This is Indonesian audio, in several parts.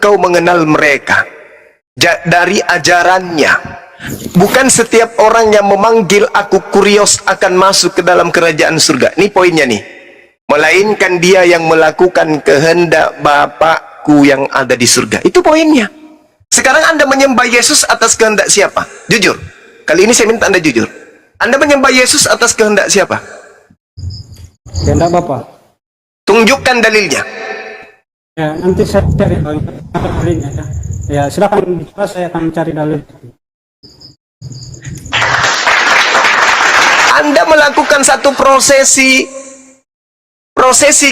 engkau mengenal mereka dari ajarannya. Bukan setiap orang yang memanggil aku kurios akan masuk ke dalam kerajaan surga. Ini poinnya nih. Melainkan dia yang melakukan kehendak Bapakku yang ada di surga. Itu poinnya. Sekarang Anda menyembah Yesus atas kehendak siapa? Jujur. Kali ini saya minta Anda jujur. Anda menyembah Yesus atas kehendak siapa? Kehendak Bapa. Tunjukkan dalilnya. Ya, nanti saya cari dalilnya ya. Ya, silakan bicara, saya akan cari dalil. Anda melakukan satu prosesi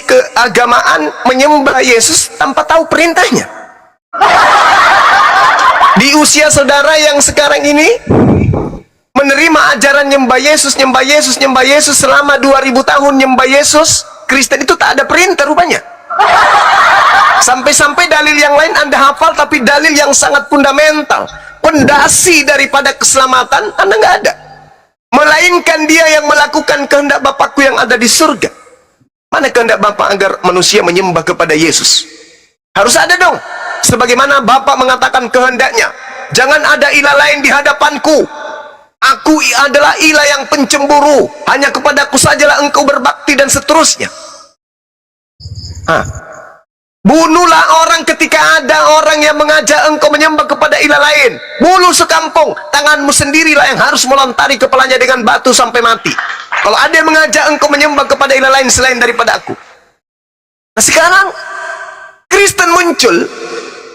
keagamaan menyembah Yesus tanpa tahu perintahnya. Di usia saudara yang sekarang ini menerima ajaran nyembah Yesus selama 2000 tahun nyembah Yesus, Kristen itu tak ada perintah rupanya. Sampai-sampai dalil yang lain Anda hafal, tapi dalil yang sangat fundamental, pondasi daripada keselamatan Anda nggak ada. Melainkan dia yang melakukan kehendak Bapakku yang ada di surga. Mana kehendak Bapa agar manusia menyembah kepada Yesus? Harus ada dong. Sebagaimana Bapa mengatakan kehendaknya, jangan ada ilah lain di hadapanku. Aku adalah ilah yang pencemburu. Hanya kepadaku sajalah engkau berbakti, dan seterusnya. Bunuhlah orang ketika ada orang yang mengajak engkau menyembah kepada ilah lain. Bunuh sekampung. Tanganmu sendirilah yang harus melontari kepalanya dengan batu sampai mati, kalau ada yang mengajak engkau menyembah kepada ilah lain selain daripada aku. Nah, sekarang Kristen muncul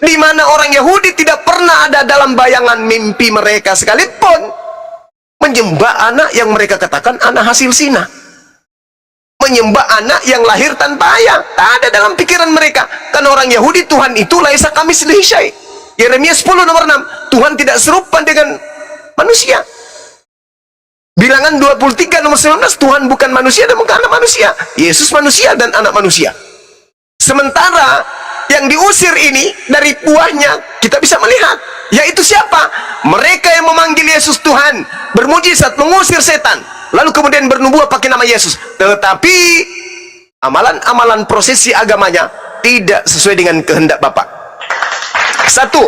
di mana orang Yahudi tidak pernah ada dalam bayangan mimpi mereka sekalipun menyembah anak yang mereka katakan anak hasil zina, menyembah anak yang lahir tanpa ayah. Tak ada dalam pikiran mereka. Karena orang Yahudi, Tuhan itu laisa kamitslihi syai'. Yeremia 10 nomor 6, Tuhan tidak serupa dengan manusia. Bilangan 23 nomor 19, Tuhan bukan manusia dan bukan anak manusia. Yesus manusia dan anak manusia. Sementara yang diusir ini dari buahnya kita bisa melihat, yaitu siapa? Mereka yang memanggil Yesus Tuhan, bermujizat, mengusir setan, lalu kemudian bernubuat pakai nama Yesus. Tetapi amalan-amalan prosesi agamanya tidak sesuai dengan kehendak Bapa. Satu,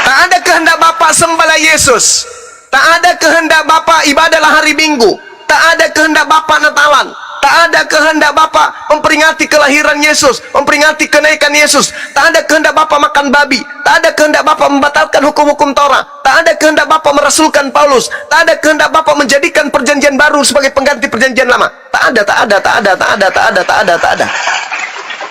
tak ada kehendak Bapa sembahlah Yesus. Tak ada kehendak Bapa ibadahlah hari Minggu. Tak ada kehendak Bapa Natalan. Tak ada kehendak Bapa memperingati kelahiran Yesus, memperingati kenaikan Yesus. Tak ada kehendak Bapa makan babi. Tak ada kehendak Bapa membatalkan hukum-hukum Torah. Tak ada kehendak Bapa merasulkan Paulus. Tak ada kehendak Bapa menjadikan perjanjian baru sebagai pengganti perjanjian lama. Tak ada.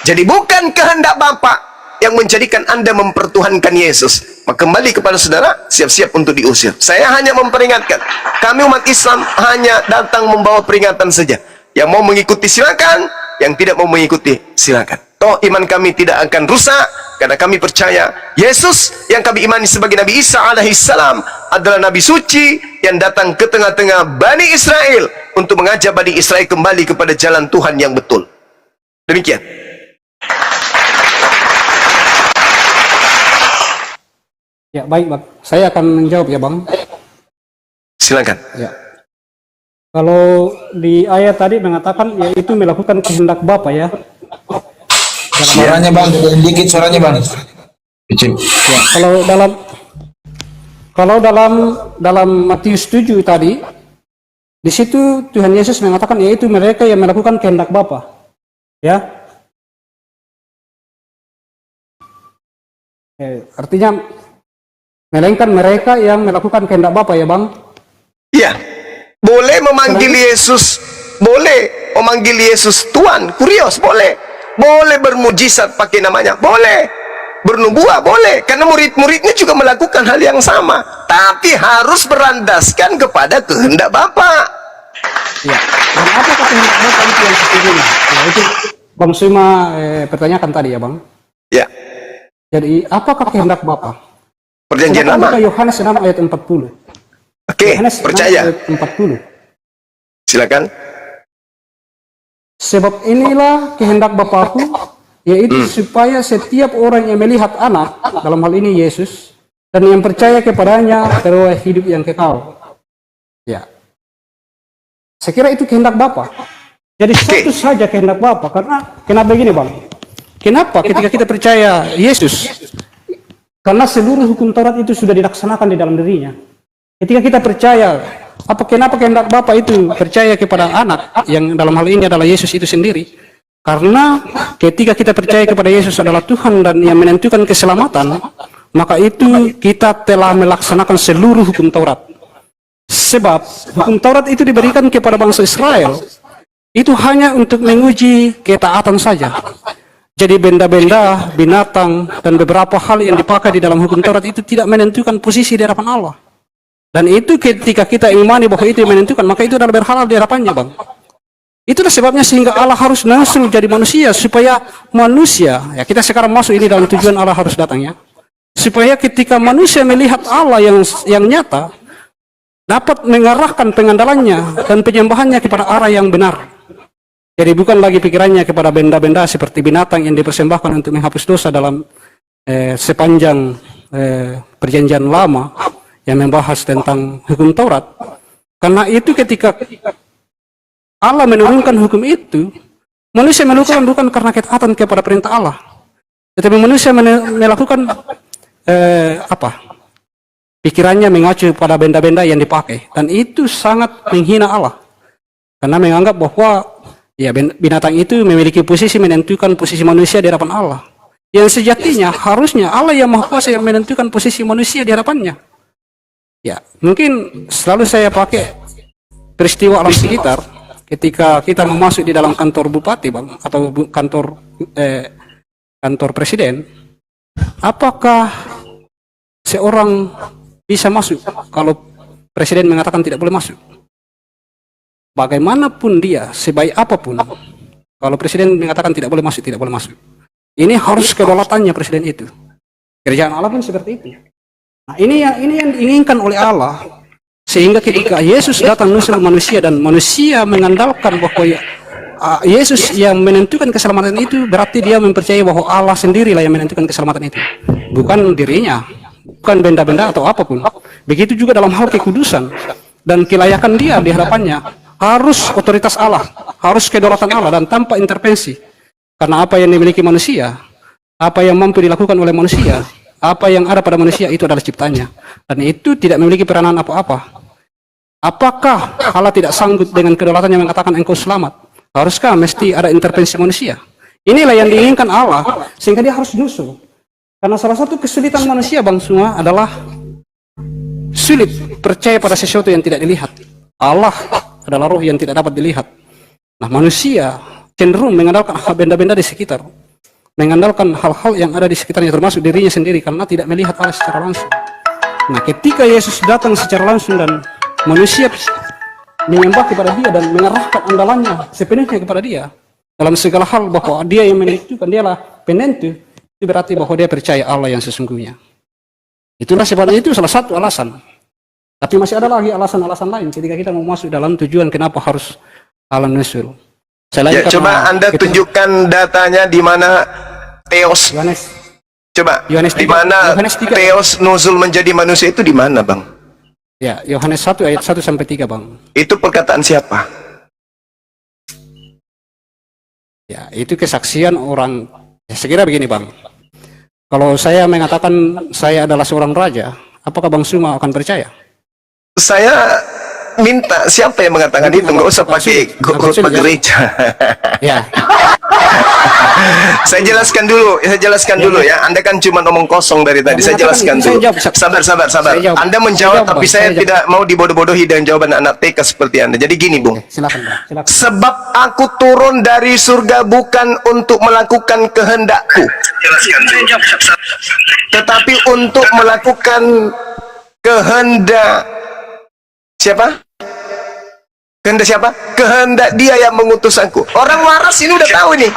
Jadi bukan kehendak Bapa yang menjadikan Anda mempertuhankan Yesus. Maka kembali kepada saudara, siap-siap untuk diusir. Saya hanya memperingatkan, kami umat Islam hanya datang membawa peringatan saja. Yang mau mengikuti silakan, yang tidak mau mengikuti silakan. Toh iman kami tidak akan rusak, karena kami percaya Yesus yang kami imani sebagai Nabi Isa alaihissalam adalah Nabi suci yang datang ke tengah-tengah Bani Israel untuk mengajak Bani Israel kembali kepada jalan Tuhan yang betul. Demikian. Ya, baik, Bang. Saya akan menjawab ya, Bang. Silakan. Ya. Kalau di ayat tadi mengatakan yaitu melakukan kehendak Bapa ya. Suaranya Bang, dikit suaranya Bang. Kecil. Ya, kalau dalam Matius 7 tadi, di situ Tuhan Yesus mengatakan yaitu mereka yang melakukan kehendak Bapa. Ya. Artinya melainkan mereka yang melakukan kehendak Bapa ya, Bang? Iya. Boleh memanggil Yesus, boleh memanggil Yesus Tuhan, kurios, boleh. Boleh bermujizat pakai namanya, boleh. Bernubuah, boleh. Karena murid-muridnya juga melakukan hal yang sama. Tapi harus berlandaskan kepada kehendak Bapa. Ya. Dan apakah kehendak Bapa itu yang sesungguhnya? Ya, itu Bang Suma pertanyakan tadi ya, Bang. Ya. Jadi apakah kehendak Bapa? Perjanjian Lama. Yohanes 6 ayat 40. Oke, percaya. Ayat 40. Silakan. Sebab inilah kehendak Bapakku, yaitu supaya setiap orang yang melihat anak, dalam hal ini Yesus, dan yang percaya kepadanya teroleh hidup yang kekal. Ya. Saya kira itu kehendak Bapa. Jadi satu saja kehendak Bapa. Karena kenapa begini, Bang? Kenapa ketika kita percaya Yesus, Karena seluruh hukum Taurat itu sudah dilaksanakan di dalam dirinya. Ketika kita percaya, kenapa kehendak Bapa itu percaya kepada anak, yang dalam hal ini adalah Yesus itu sendiri. Karena ketika kita percaya kepada Yesus adalah Tuhan dan yang menentukan keselamatan, maka itu kita telah melaksanakan seluruh hukum Taurat. Sebab hukum Taurat itu diberikan kepada bangsa Israel, itu hanya untuk menguji ketaatan saja. Jadi benda-benda, binatang, dan beberapa hal yang dipakai di dalam hukum Taurat itu tidak menentukan posisi di hadapan Allah. Dan itu ketika kita imani bahwa itu yang menentukan, maka itu adalah berhalal di hadapannya, Bang. Itulah sebabnya sehingga Allah harus nasul jadi manusia, supaya manusia, ya kita sekarang masuk ini dalam tujuan Allah harus datang ya. Supaya ketika manusia melihat Allah yang nyata, dapat mengarahkan pengandalannya dan penyembahannya kepada arah yang benar. Jadi bukan lagi pikirannya kepada benda-benda seperti binatang yang dipersembahkan untuk menghapus dosa dalam sepanjang perjanjian lama yang membahas tentang hukum Taurat. Karena itu ketika Allah menurunkan hukum itu, manusia melakukan bukan karena ketaatan kepada perintah Allah, tetapi manusia melakukan pikirannya mengacu pada benda-benda yang dipakai, dan itu sangat menghina Allah karena menganggap bahwa ya binatang itu memiliki posisi menentukan posisi manusia di hadapan Allah, yang sejatinya harusnya Allah yang Maha Kuasa yang menentukan posisi manusia di hadapannya. Ya, mungkin selalu saya pakai peristiwa alam sekitar ketika kita mau masuk di dalam kantor bupati, Bang, atau kantor presiden. Apakah seorang bisa masuk kalau presiden mengatakan tidak boleh masuk? Bagaimanapun dia, sebaik apapun, kalau presiden mengatakan tidak boleh masuk, tidak boleh masuk. Ini harus kedaulatannya presiden itu. Kerjaan Allah pun seperti itu. Nah, ini yang diinginkan oleh Allah, sehingga ketika Yesus datang nusul manusia dan manusia mengandalkan bahwa Yesus yang menentukan keselamatan itu, berarti dia mempercayai bahwa Allah sendirilah yang menentukan keselamatan itu, bukan dirinya, bukan benda-benda atau apapun. Begitu juga dalam hal kekudusan dan kelayakan dia di hadapannya, harus otoritas Allah, harus kedaulatan Allah dan tanpa intervensi. Karena apa yang dimiliki manusia, apa yang mampu dilakukan oleh manusia, apa yang ada pada manusia itu adalah ciptanya, dan itu tidak memiliki peranan apa-apa. Apakah Allah tidak sanggup dengan kedaulatannya mengatakan engkau selamat? Haruskah mesti ada intervensi manusia? Inilah yang diinginkan Allah, sehingga dia harus nyusul. Karena salah satu kesulitan manusia, Bang, semua adalah sulit percaya pada sesuatu yang tidak dilihat. Allah adalah roh yang tidak dapat dilihat. Nah, manusia cenderung mengandalkan benda-benda di sekitar, mengandalkan hal-hal yang ada di sekitarnya, termasuk dirinya sendiri, karena tidak melihat Allah secara langsung. Nah, ketika Yesus datang secara langsung dan manusia menyembah kepada dia dan mengarahkan andalannya sepenuhnya kepada dia dalam segala hal, bahwa dia yang menentukan, dialah penentu, itu berarti bahwa dia percaya Allah yang sesungguhnya. Itulah sebabnya itu salah satu alasan. Tapi masih ada lagi alasan-alasan lain ketika kita mau masuk dalam tujuan kenapa harus alam nusul. Ya, coba Anda tunjukkan datanya di mana Theos. Yohanes. Coba. Yohanes Di 3, mana Yohanes 3. Theos nuzul menjadi manusia itu di mana, Bang? Ya, Yohanes 1 ayat 1 sampai 3, Bang. Itu perkataan siapa? Ya, itu kesaksian orang. Ya, sekira begini, Bang. Kalau saya mengatakan saya adalah seorang raja, apakah Bang Suma akan percaya? Saya minta siapa yang mengatakan itu, nggak usah pakai khotbah gereja. Ya. Saya jelaskan dulu ya. Anda kan cuma ngomong kosong dari tadi. Saya jelaskan dulu. Sabar. Anda menjawab, tapi saya tidak mau dibodoh-bodohi dengan jawaban anak TK seperti Anda. Jadi gini, Bung. Silakan, Bang. Silakan. Sebab aku turun dari surga bukan untuk melakukan kehendakku, tetapi untuk melakukan kehendak siapa? Kehendak siapa? Kehendak Dia yang mengutus aku. Orang waras ini udah tahu ini.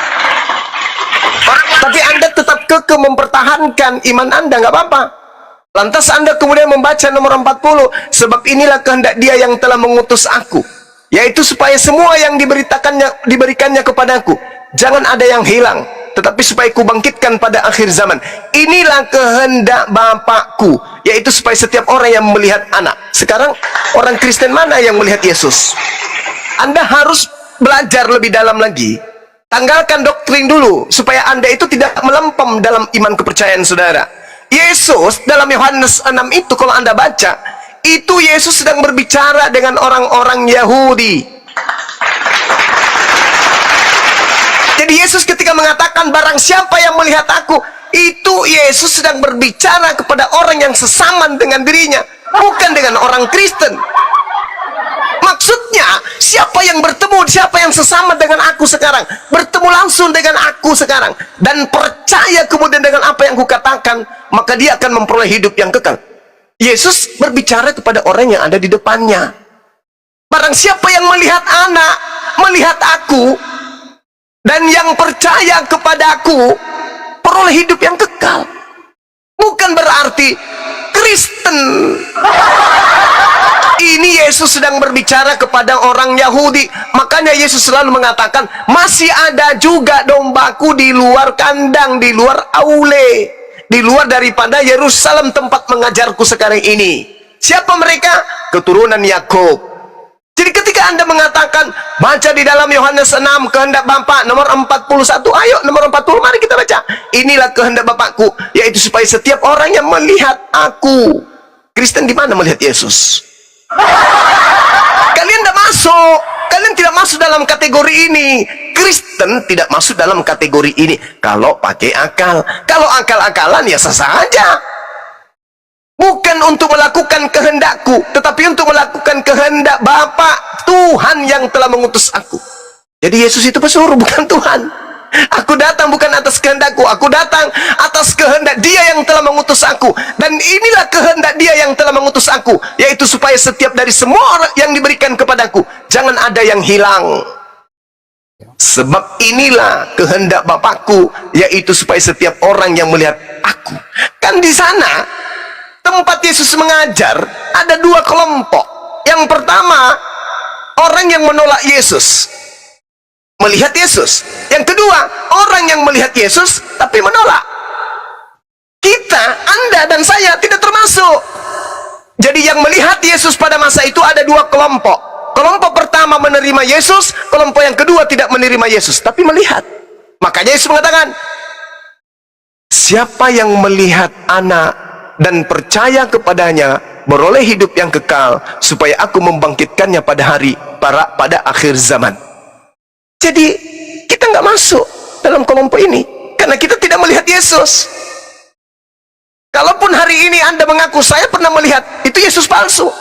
Tapi Anda tetap kekeh mempertahankan iman Anda, nggak apa-apa. Lantas Anda kemudian membaca nomor 40, sebab inilah kehendak Dia yang telah mengutus aku, yaitu supaya semua yang diberikannya kepadaku jangan ada yang hilang, tetapi supaya kubangkitkan pada akhir zaman. Inilah kehendak Bapakku, yaitu supaya setiap orang yang melihat anak. Sekarang orang Kristen mana yang melihat Yesus? Anda harus belajar lebih dalam lagi. Tanggalkan doktrin dulu, supaya Anda itu tidak melempem dalam iman kepercayaan saudara. Yesus dalam Yohanes 6 itu kalau Anda baca, itu Yesus sedang berbicara dengan orang-orang Yahudi. Jadi Yesus ketika mengatakan barang siapa yang melihat aku, itu Yesus sedang berbicara kepada orang yang sesaman dengan dirinya, bukan dengan orang Kristen. Maksudnya, siapa yang bertemu, siapa yang sesama dengan aku sekarang, bertemu langsung dengan aku sekarang, dan percaya kemudian dengan apa yang kukatakan, maka dia akan memperoleh hidup yang kekal. Yesus berbicara kepada orang yang ada di depannya. Barang siapa yang melihat anak, melihat aku, dan yang percaya kepada aku, peroleh hidup yang kekal. Bukan berarti Kristen. Ini Yesus sedang berbicara kepada orang Yahudi. Makanya Yesus selalu mengatakan, masih ada juga dombaku di luar kandang, di luar aule, di luar daripada Yerusalem tempat mengajarku sekarang ini. Siapa mereka? Keturunan Yakub. Jadi ketika Anda mengatakan, baca di dalam Yohanes 6, kehendak Bapa, nomor 41, ayo nomor 40, mari kita baca. Inilah kehendak Bapakku, yaitu supaya setiap orang yang melihat aku. Kristen di mana melihat Yesus? Kalian tidak masuk. Kalian tidak masuk dalam kategori ini. Kristen tidak masuk dalam kategori ini kalau pakai akal. Kalau akal-akalan ya sah saja. Bukan untuk melakukan kehendakku, tetapi untuk melakukan kehendak Bapa Tuhan yang telah mengutus aku. Jadi Yesus itu pesuruh, bukan Tuhan. Aku datang bukan atas kehendakku, aku datang atas kehendak Dia yang telah mengutus aku. Dan inilah kehendak Dia yang telah mengutus aku, yaitu supaya setiap dari semua orang yang diberikan kepadaku, jangan ada yang hilang. Sebab inilah kehendak Bapakku, yaitu supaya setiap orang yang melihat aku. Kan di sana tempat Yesus mengajar ada dua kelompok. Yang pertama, orang yang menolak Yesus, melihat Yesus. Yang kedua, orang yang melihat Yesus tapi menolak. Kita, Anda dan saya tidak termasuk. Jadi yang melihat Yesus pada masa itu ada dua kelompok. Kelompok pertama menerima Yesus, kelompok yang kedua tidak menerima Yesus tapi melihat. Makanya Yesus mengatakan, siapa yang melihat anak dan percaya kepadanya beroleh hidup yang kekal, supaya aku membangkitkannya pada akhir zaman. Jadi kita nggak masuk dalam kelompok ini karena kita tidak melihat Yesus. Kalaupun hari ini Anda mengaku saya pernah melihat, itu Yesus palsu.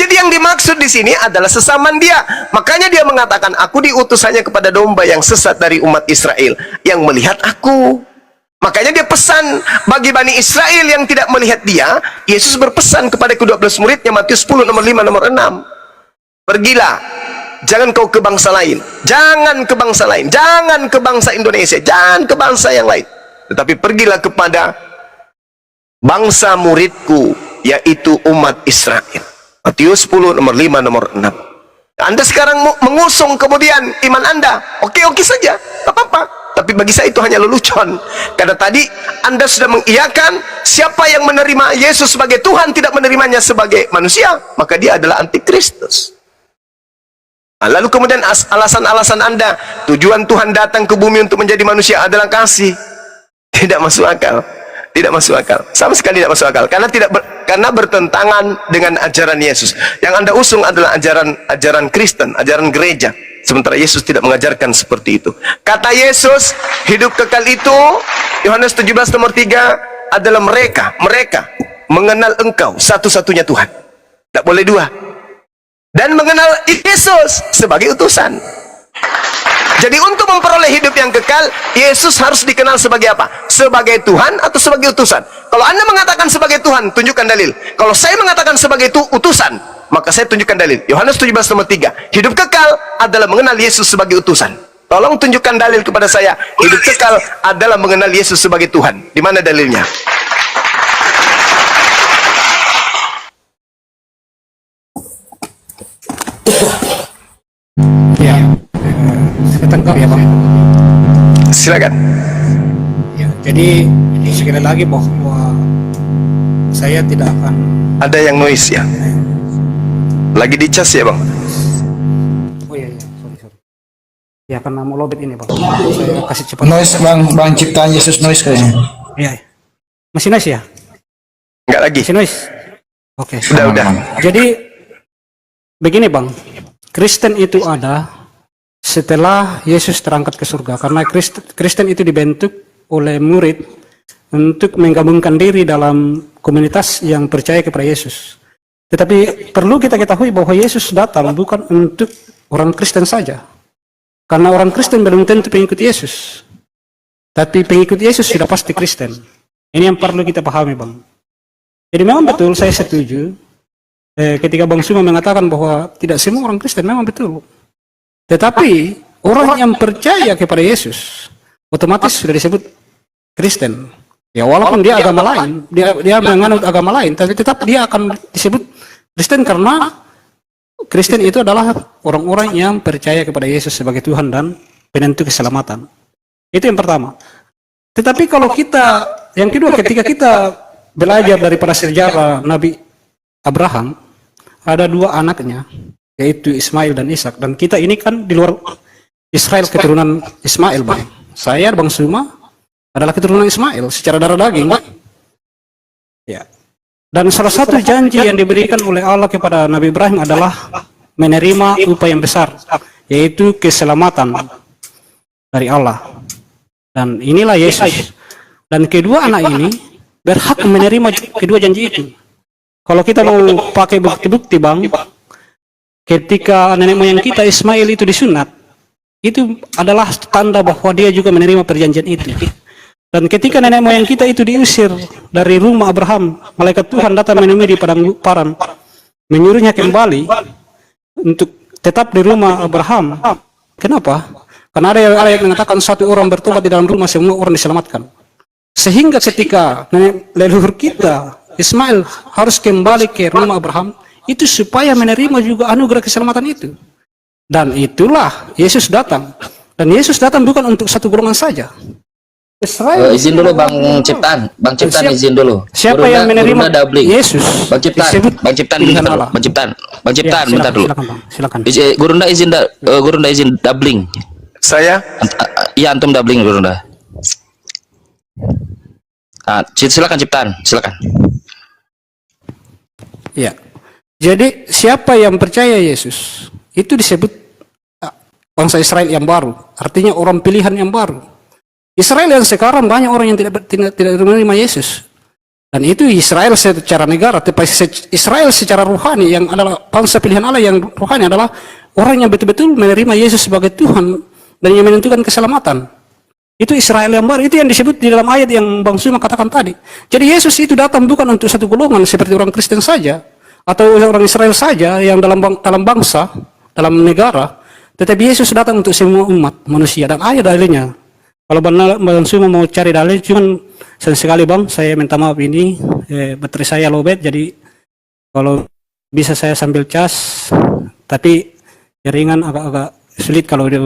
Jadi yang dimaksud di sini adalah sesamaan Dia. Makanya Dia mengatakan, aku diutus hanya kepada domba yang sesat dari umat Israel yang melihat aku. Makanya Dia pesan bagi Bani Israel yang tidak melihat Dia. Yesus berpesan kepada ke-12 muridnya, Matius 10 nomor 5 nomor 6. Pergilah, jangan kau ke bangsa lain, jangan ke bangsa lain, jangan ke bangsa Indonesia, jangan ke bangsa yang lain, tetapi pergilah kepada bangsa muridku, yaitu umat Israel. Matius 10 nomor 5 nomor 6. Anda sekarang mengusung kemudian iman Anda, oke-oke saja, tak apa-apa, tapi bagi saya itu hanya lelucon. Karena tadi Anda sudah mengiyakan siapa yang menerima Yesus sebagai Tuhan tidak menerimanya sebagai manusia, maka dia adalah antikristus. Lalu kemudian alasan-alasan Anda, tujuan Tuhan datang ke bumi untuk menjadi manusia adalah kasih. Tidak masuk akal. Tidak masuk akal. Sama sekali tidak masuk akal. Karena bertentangan dengan ajaran Yesus. Yang Anda usung adalah ajaran Kristen, ajaran gereja. Sementara Yesus tidak mengajarkan seperti itu. Kata Yesus, hidup kekal itu, Yohanes 17 nomor 3, adalah mereka mengenal Engkau satu-satunya Tuhan. Tidak boleh dua. Dan mengenal Yesus sebagai utusan. Jadi untuk memperoleh hidup yang kekal, Yesus harus dikenal sebagai apa? Sebagai Tuhan atau sebagai utusan? Kalau Anda mengatakan sebagai Tuhan, tunjukkan dalil. Kalau saya mengatakan sebagai utusan, maka saya tunjukkan dalil. Yohanes 17 nomor 3. Hidup kekal adalah mengenal Yesus sebagai utusan. Tolong tunjukkan dalil kepada saya. Hidup kekal adalah mengenal Yesus sebagai Tuhan. Di mana dalilnya? Ya, saya tangkap ya Bang. Silakan. Ya, jadi sekali lagi bahwa saya tidak akan. Ada yang noise ya? Lagi dicas ya Bang? Ya karena mau lobet ini bang. Saya kasih cepat. Noise bang ciptaan Yesus noise kayaknya. Iya. Masih noise ya? Enggak lagi. Masih noise. Oke. Udah. Jadi begini bang, Kristen itu ada setelah Yesus terangkat ke surga, karena Kristen itu dibentuk oleh murid untuk menggabungkan diri dalam komunitas yang percaya kepada Yesus. Tetapi perlu kita ketahui bahwa Yesus datang bukan untuk orang Kristen saja, karena orang Kristen belum tentu pengikut Yesus, tapi pengikut Yesus sudah pasti Kristen. Ini yang perlu kita pahami bang. Jadi memang betul saya setuju ketika Bang Suma mengatakan bahwa tidak semua orang Kristen, memang betul. Tetapi orang yang percaya kepada Yesus otomatis sudah disebut Kristen. Ya walaupun dia agama lain, dia menganut agama lain, tapi tetap dia akan disebut Kristen karena Kristen itu adalah orang-orang yang percaya kepada Yesus sebagai Tuhan dan penentu keselamatan. Itu yang pertama. Tetapi kalau yang kedua, ketika kita belajar daripada sejarah Nabi Abraham, ada dua anaknya, yaitu Ismail dan Ishak. Dan kita ini kan di luar Israel, keturunan Ismail, bang. Saya, Bang Suma, adalah keturunan Ismail secara darah daging. Ya. Dan salah satu janji yang diberikan oleh Allah kepada Nabi Ibrahim adalah menerima upah yang besar, yaitu keselamatan dari Allah. Dan inilah Yesus. Dan kedua anak ini berhak menerima kedua janji itu. Kalau kita mau pakai bukti-bukti bang, ketika nenek moyang kita Ismail itu disunat, itu adalah tanda bahwa dia juga menerima perjanjian itu. Dan ketika nenek moyang kita itu diusir dari rumah Abraham, malaikat Tuhan datang menemui di padang paran, menyuruhnya kembali untuk tetap di rumah Abraham. Kenapa? Karena ada ayat yang mengatakan satu orang bertobat di dalam rumah, semua orang diselamatkan. Sehingga ketika nenek leluhur kita Ismail harus kembali ke rumah Abraham, itu supaya menerima juga anugerah keselamatan itu. Dan itulah Yesus datang. Dan Yesus datang bukan untuk satu golongan saja. Israel, izin dulu Bang Ciptaan, izin dulu. Siapa yang menerima Yesus? Bang Ciptaan, bentar dulu. Silakan. Gurunda izin doubling. Saya? Iya, antum doubling Gurunda. Silakan Ciptaan, silakan. Ya. Jadi siapa yang percaya Yesus itu disebut bangsa Israel yang baru, artinya orang pilihan yang baru. Israel yang sekarang banyak orang yang tidak menerima Yesus, dan itu Israel secara negara, tapi Israel secara rohani yang adalah bangsa pilihan Allah yang rohani adalah orang yang betul-betul menerima Yesus sebagai Tuhan dan yang menentukan keselamatan. Itu Israel yang baru, itu yang disebut di dalam ayat yang Bang Suma katakan tadi. Jadi Yesus itu datang bukan untuk satu golongan seperti orang Kristen saja atau orang Israel saja yang dalam bangsa, dalam negara, tetapi Yesus datang untuk semua umat manusia. Dan ayat dalilnya, kalau Bang Suma mau cari dalil, cuman sayang sekali Bang, saya minta maaf ini baterai saya lowbat, jadi kalau bisa saya sambil cas, tapi jaringan agak sulit kalau dia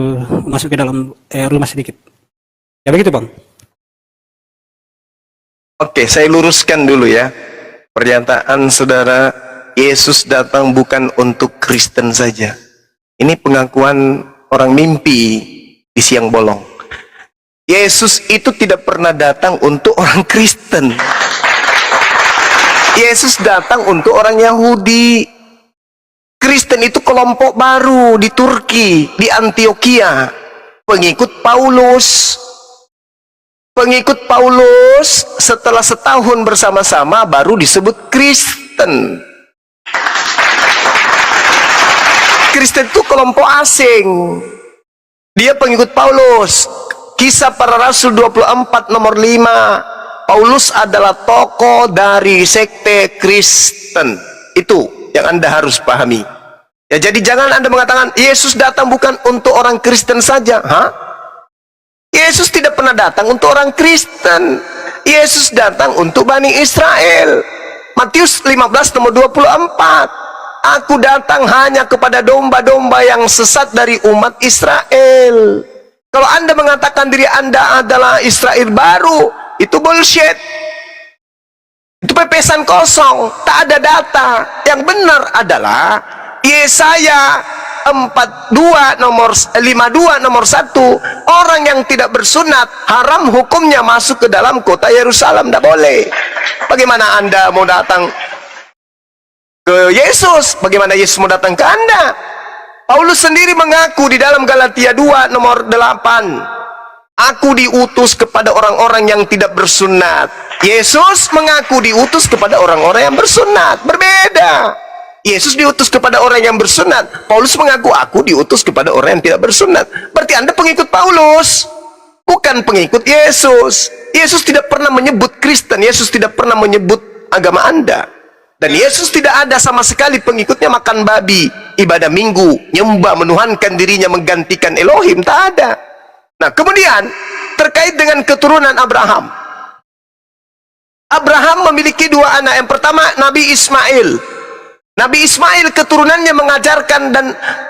masuk ke dalam rumah sedikit. Ya begitu Bang. Oke, saya luruskan dulu ya. Pernyataan saudara, Yesus datang bukan untuk Kristen saja. Ini pengakuan orang mimpi di siang bolong. Yesus itu tidak pernah datang untuk orang Kristen. Yesus datang untuk orang Yahudi. Kristen itu kelompok baru di Turki, di Antioquia, pengikut Paulus. Pengikut Paulus setelah setahun bersama-sama baru disebut Kristen. Kristen itu kelompok asing. Dia pengikut Paulus. Kisah Para Rasul 24 nomor 5. Paulus adalah tokoh dari sekte Kristen. Itu yang Anda harus pahami. Ya, jadi jangan Anda mengatakan Yesus datang bukan untuk orang Kristen saja. Yesus tidak pernah datang untuk orang Kristen. Yesus datang untuk Bani Israel. Matius 15 nomor 24. Aku datang hanya kepada domba-domba yang sesat dari umat Israel. Kalau Anda mengatakan diri Anda adalah Israel baru, itu bullshit. Itu pepesan kosong, tak ada data. Yang benar adalah Yesaya 52 nomor 52 nomor 1, orang yang tidak bersunat haram hukumnya masuk ke dalam kota Yerusalem, tidak boleh. Bagaimana Anda mau datang ke Yesus? Bagaimana Yesus mau datang ke Anda? Paulus sendiri mengaku di dalam Galatia 2 nomor 8, aku diutus kepada orang-orang yang tidak bersunat. Yesus mengaku diutus kepada orang-orang yang bersunat. Berbeda. Yesus diutus kepada orang yang bersunat. Paulus mengaku aku diutus kepada orang yang tidak bersunat. Berarti Anda pengikut Paulus, bukan pengikut Yesus. Yesus tidak pernah menyebut Kristen. Yesus tidak pernah menyebut agama Anda. Dan Yesus tidak ada sama sekali pengikutnya makan babi, ibadah minggu, nyembah, menuhankan dirinya, menggantikan Elohim. Tak ada. Nah, kemudian terkait dengan keturunan Abraham. Abraham memiliki dua anak. Yang pertama Nabi Ismail. Nabi Ismail keturunannya mengajarkan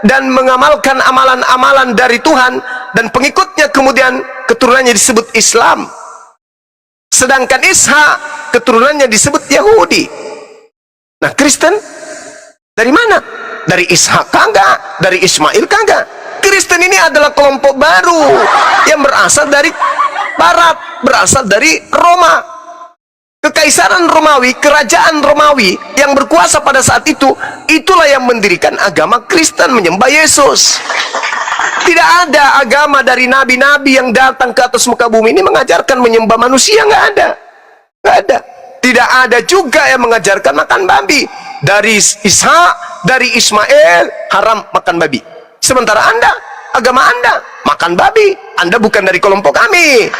dan mengamalkan amalan-amalan dari Tuhan, dan pengikutnya kemudian keturunannya disebut Islam. Sedangkan Ishak keturunannya disebut Yahudi. Nah, Kristen dari mana? Dari Ishak kagak, dari Ismail kagak. Kristen ini adalah kelompok baru yang berasal dari Barat, berasal dari Roma. Kekaisaran Romawi, kerajaan Romawi yang berkuasa pada saat itu, itulah yang mendirikan agama Kristen, menyembah Yesus. Tidak ada agama dari nabi-nabi yang datang ke atas muka bumi ini mengajarkan menyembah manusia, nggak ada. Nggak ada. Tidak ada juga yang mengajarkan makan babi. Dari Ishak, dari Ismail, haram makan babi. Sementara Anda, agama Anda makan babi. Anda bukan dari kelompok kami.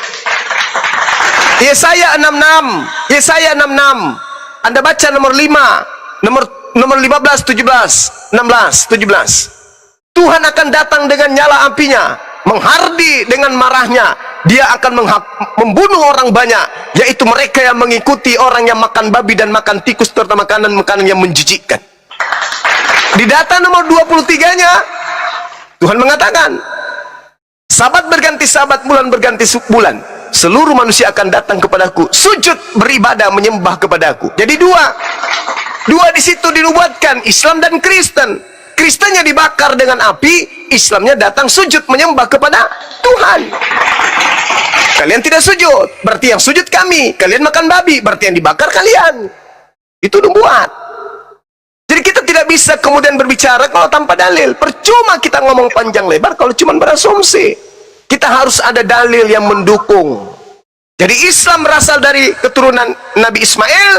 Yesaya 66, Yesaya 66. Anda baca nomor 5, nomor 15, 17, 16, 17. Tuhan akan datang dengan nyala apinya, menghardi dengan marahnya. Dia akan membunuh orang banyak, yaitu mereka yang mengikuti orang yang makan babi dan makan tikus, serta makanan-makanan yang menjijikkan. Di data nomor 23-nya Tuhan mengatakan, sabat berganti sabat, bulan berganti bulan, seluruh manusia akan datang kepadaku, sujud beribadah menyembah kepadaku. Jadi dua di situ dinubuatkan, Islam dan Kristen. Kristennya dibakar dengan api, Islamnya datang sujud menyembah kepada Tuhan. Kalian tidak sujud, berarti yang sujud kami. Kalian makan babi, berarti yang dibakar kalian. Itu nubuat. Jadi kita tidak bisa kemudian berbicara kalau tanpa dalil. Percuma kita ngomong panjang lebar kalau cuma berasumsi. Kita harus ada dalil yang mendukung. Jadi Islam berasal dari keturunan Nabi Ismail,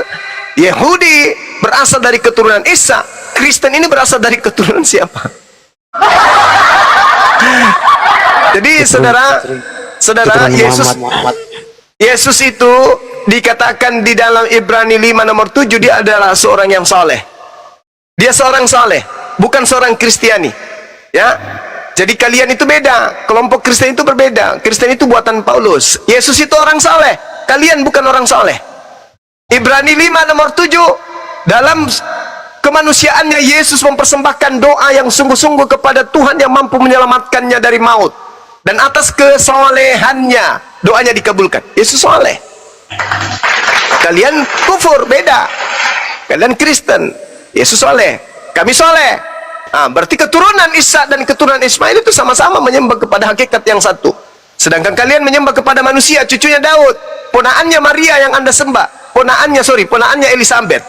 Yahudi berasal dari keturunan Isa, Kristen ini berasal dari keturunan siapa? Jadi saudara Yesus itu dikatakan di dalam Ibrani 5 nomor 7, dia adalah seorang yang saleh. Dia seorang saleh, bukan seorang Kristiani. Ya. Jadi kalian itu beda, kelompok Kristen itu berbeda. Kristen itu buatan Paulus. Yesus itu orang saleh, kalian bukan orang saleh. Ibrani 5 nomor 7, dalam kemanusiaannya Yesus mempersembahkan doa yang sungguh-sungguh kepada Tuhan yang mampu menyelamatkannya dari maut. Dan atas kesolehannya doanya dikabulkan. Yesus saleh. Kalian kufur, beda. Kalian Kristen, Yesus soleh, kami soleh. Berarti keturunan Isa dan keturunan Ismail itu sama-sama menyembah kepada hakikat yang satu. Sedangkan kalian menyembah kepada manusia, cucunya Daud, ponaannya Maria yang Anda sembah, ponaannya Elizabeth,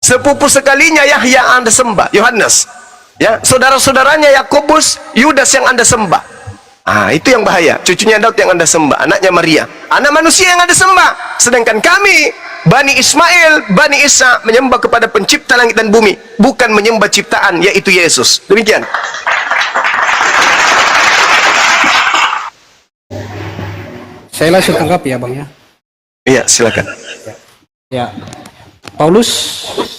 sepupu sekalinya Yahya yang Anda sembah, Yohanes, ya, saudara-saudaranya Yakobus, Yudas yang Anda sembah. Itu yang bahaya. Cucunya Daud yang Anda sembah, anaknya Maria, anak manusia yang Anda sembah. Sedangkan kami, Bani Ismail, Bani Isa, menyembah kepada pencipta langit dan bumi, bukan menyembah ciptaan, yaitu Yesus. Demikian. Saya langsung tangkap ya Bang ya. Iya, silakan. Ya. Paulus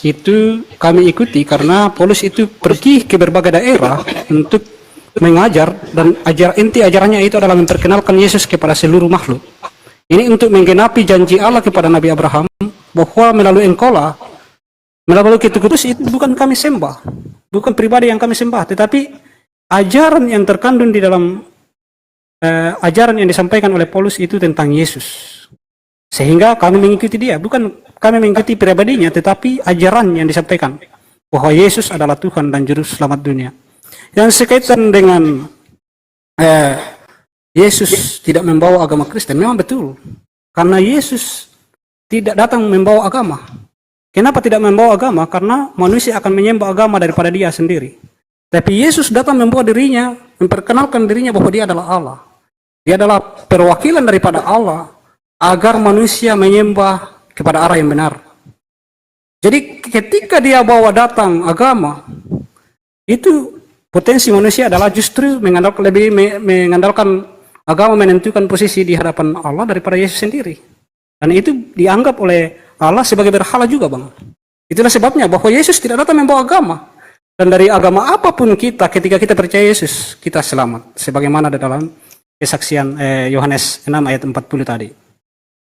itu kami ikuti karena Paulus itu pergi ke berbagai daerah untuk mengajar, dan inti ajarannya itu adalah memperkenalkan Yesus kepada seluruh makhluk. Ini untuk menggenapi janji Allah kepada Nabi Abraham bahwa melalui engkaulah, melalui Kudus itu bukan kami sembah, bukan pribadi yang kami sembah, tetapi ajaran yang terkandung di dalam ajaran yang disampaikan oleh Paulus itu tentang Yesus. Sehingga kami mengikuti dia, bukan kami mengikuti pribadinya, tetapi ajaran yang disampaikan bahwa Yesus adalah Tuhan dan Juru Selamat dunia. Yang sekaitan dengan Yesus tidak membawa agama Kristen, memang betul. Karena Yesus tidak datang membawa agama. Kenapa tidak membawa agama? Karena manusia akan menyembah agama daripada dia sendiri. Tapi Yesus datang membawa dirinya, memperkenalkan dirinya bahwa dia adalah Allah. Dia adalah perwakilan daripada Allah agar manusia menyembah kepada arah yang benar. Jadi ketika dia bawa datang agama, itu potensi manusia adalah justru mengandalkan agama menentukan posisi di hadapan Allah daripada Yesus sendiri. Dan itu dianggap oleh Allah sebagai berhala juga, Bang. Itulah sebabnya bahwa Yesus tidak datang membawa agama. Dan dari agama apapun kita, ketika kita percaya Yesus, kita selamat. Sebagaimana dalam kesaksian Yohanes 6 ayat 40 tadi.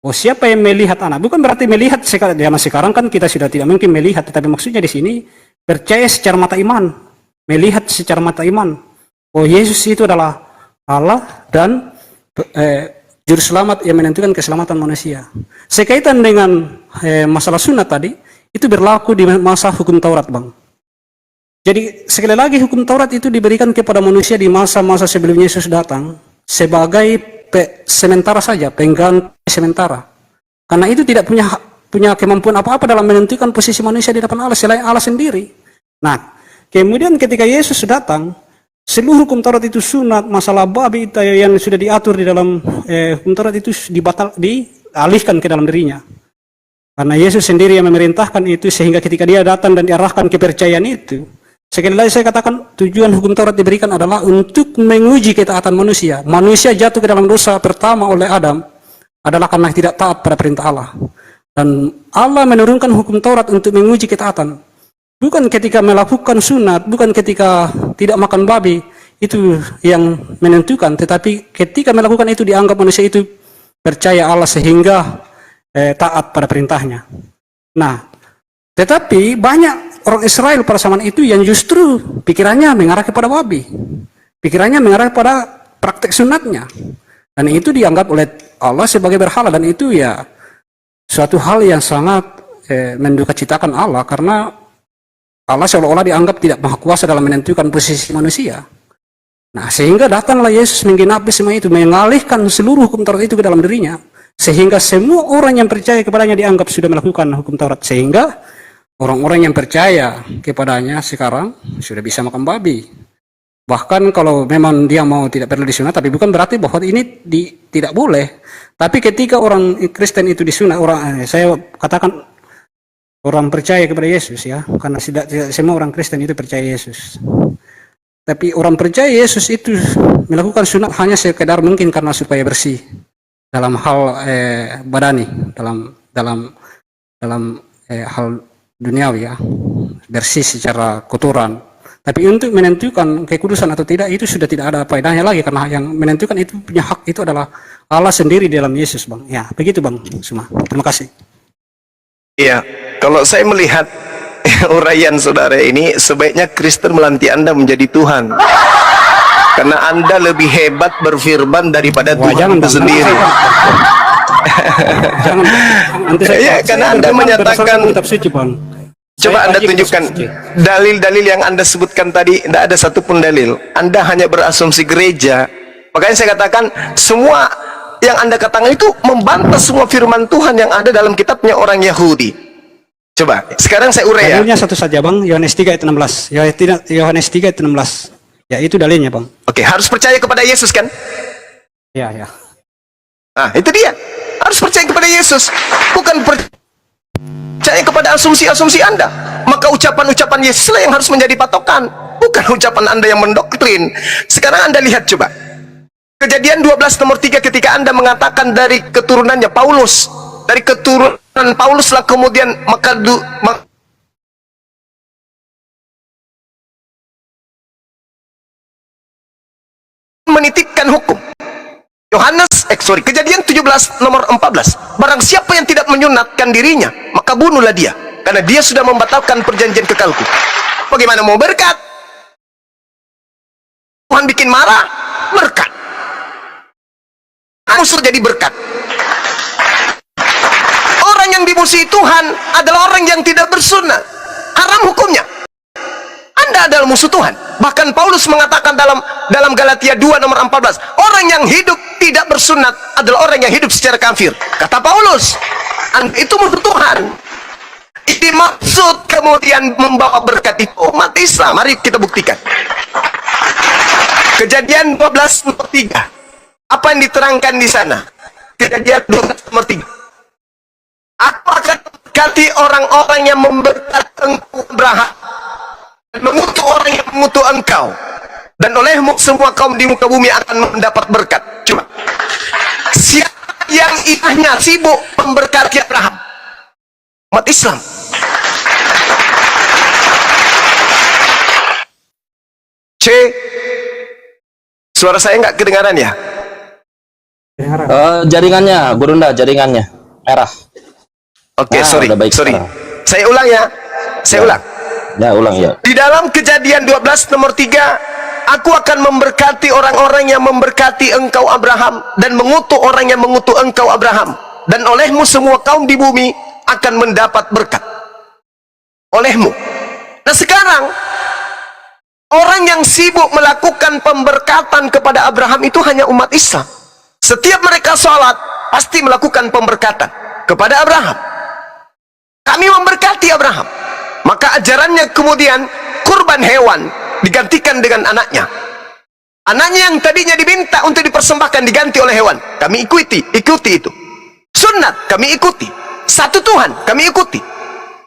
Oh, siapa yang melihat anak? Bukan berarti melihat zaman sekarang kan kita sudah tidak mungkin melihat. Tetapi maksudnya di sini, percaya secara mata iman. Melihat secara mata iman. Oh, Yesus itu adalah Allah dan juru selamat yang menentukan keselamatan manusia. Sekaitan dengan masalah sunat tadi, itu berlaku di masa hukum Taurat, Bang. Jadi sekali lagi hukum Taurat itu diberikan kepada manusia di masa-masa sebelum Yesus datang sebagai sementara saja, pengganti sementara. Karena itu tidak punya kemampuan apa-apa dalam menentukan posisi manusia di depan Allah selain Allah sendiri. Nah, kemudian ketika Yesus datang, seluruh hukum Taurat itu sunat, masalah babi yang sudah diatur di dalam hukum Taurat itu dialihkan ke dalam dirinya. Karena Yesus sendiri yang memerintahkan itu, sehingga ketika dia datang dan diarahkan kepercayaan itu, sekali lagi saya katakan tujuan hukum Taurat diberikan adalah untuk menguji ketaatan manusia. Manusia jatuh ke dalam dosa pertama oleh Adam adalah karena tidak taat pada perintah Allah. Dan Allah menurunkan hukum Taurat untuk menguji ketaatan. Bukan ketika melakukan sunat, bukan ketika tidak makan babi, itu yang menentukan. Tetapi ketika melakukan itu dianggap manusia itu percaya Allah sehingga taat pada perintahnya. Nah, tetapi banyak orang Israel pada zaman itu yang justru pikirannya mengarah kepada babi. Pikirannya mengarah kepada praktek sunatnya. Dan itu dianggap oleh Allah sebagai berhala. Dan itu ya suatu hal yang sangat mendukacitakan Allah, karena Allah seolah-olah dianggap tidak maha kuasa dalam menentukan posisi manusia. Nah, sehingga datanglah Yesus menggenapi semua itu, mengalihkan seluruh hukum Taurat itu ke dalam dirinya, sehingga semua orang yang percaya kepadanya dianggap sudah melakukan hukum Taurat. Sehingga orang-orang yang percaya kepadanya sekarang sudah bisa makan babi. Bahkan kalau memang dia mau tidak perlu disunat, tapi bukan berarti bahwa ini tidak boleh. Tapi ketika orang Kristen itu disunat, saya katakan orang percaya kepada Yesus ya, karena tidak semua orang Kristen itu percaya Yesus. Tapi orang percaya Yesus itu melakukan sunat hanya sekedar mungkin karena supaya bersih dalam hal badani, dalam hal duniawi ya, bersih secara kotoran. Tapi untuk menentukan kekudusan atau tidak itu sudah tidak ada faedahnya lagi, karena yang menentukan itu punya hak itu adalah Allah sendiri di dalam Yesus, Bang. Ya, begitu Bang Suma. Terima kasih. Iya, kalau saya melihat uraian saudara ini, sebaiknya Kristen melantik Anda menjadi Tuhan. Karena Anda lebih hebat berfirman daripada Tuhan itu sendiri. Jangan. Ya, karena Anda menyatakan, kitab suci, Bang. Coba Anda tunjukkan dalil-dalil yang Anda sebutkan tadi, tidak ada satupun dalil. Anda hanya berasumsi gereja. Makanya saya katakan, semua yang Anda katakan itu membantah semua firman Tuhan yang ada dalam kitabnya orang Yahudi. Coba, sekarang saya urai ya. Dalilnya satu saja, Bang. Yohanes 3 ayat 16. Yohanes 3 ayat 16. Ya, itu dalilnya, Bang. Oke, harus percaya kepada Yesus kan? Ya, ya. Nah, itu dia. Harus percaya kepada Yesus. Bukan percaya kepada asumsi-asumsi Anda. Maka ucapan-ucapan Yesus lah yang harus menjadi patokan. Bukan ucapan Anda yang mendoktrin. Sekarang Anda lihat coba. Kejadian 12 nomor 3 ketika Anda mengatakan dari keturunannya Paulus. Dari keturunan Paulus lah kemudian menitipkan hukum. Kejadian 17 nomor 14. Barang siapa yang tidak menyunatkan dirinya, maka bunuhlah dia, karena dia sudah membatalkan perjanjian kekalku. Bagaimana mau berkat? Tuhan bikin marah, berkat. Musuh jadi berkat. Orang yang dimusuhi Tuhan adalah orang yang tidak bersunat. Haram hukumnya. Anda adalah musuh Tuhan. Bahkan Paulus mengatakan dalam Galatia 2 nomor 14, orang yang hidup tidak bersunat adalah orang yang hidup secara kafir. Kata Paulus, Anda itu musuh Tuhan. Ini maksud kemudian membawa berkat itu umat Islam. Mari kita buktikan. Kejadian 12 nomor 3. Apa yang diterangkan di sana? Kejadian 12 nomor 3. Aku akan memberkati orang-orang yang memberkati engkau Abraham, dan mengutuk orang yang mengutuk engkau, dan olehmu semua kaum di muka bumi akan mendapat berkat. Cuma siapa yang ilahnya sibuk memberkati Abraham? Umat Islam. C. Suara saya nggak kedengaran ya? Jaringannya, Gurunda, jaringannya merah. Oke, sorry. Udah baik Sorry. sekarang. Saya ulang ya. Saya ulang. Ya, ulang ya. Di dalam Kejadian 12 nomor 3, aku akan memberkati orang-orang yang memberkati engkau Abraham, dan mengutuk orang yang mengutuk engkau Abraham, dan olehmu semua kaum di bumi akan mendapat berkat. Olehmu. Nah sekarang, orang yang sibuk melakukan pemberkatan kepada Abraham itu hanya umat Islam. Setiap mereka sholat, pasti melakukan pemberkatan kepada Abraham. Kami memberkati Abraham. Maka ajarannya kemudian kurban hewan digantikan dengan anaknya. Anaknya yang tadinya diminta untuk dipersembahkan diganti oleh hewan. Kami ikuti itu. Sunat kami ikuti. Satu Tuhan kami ikuti.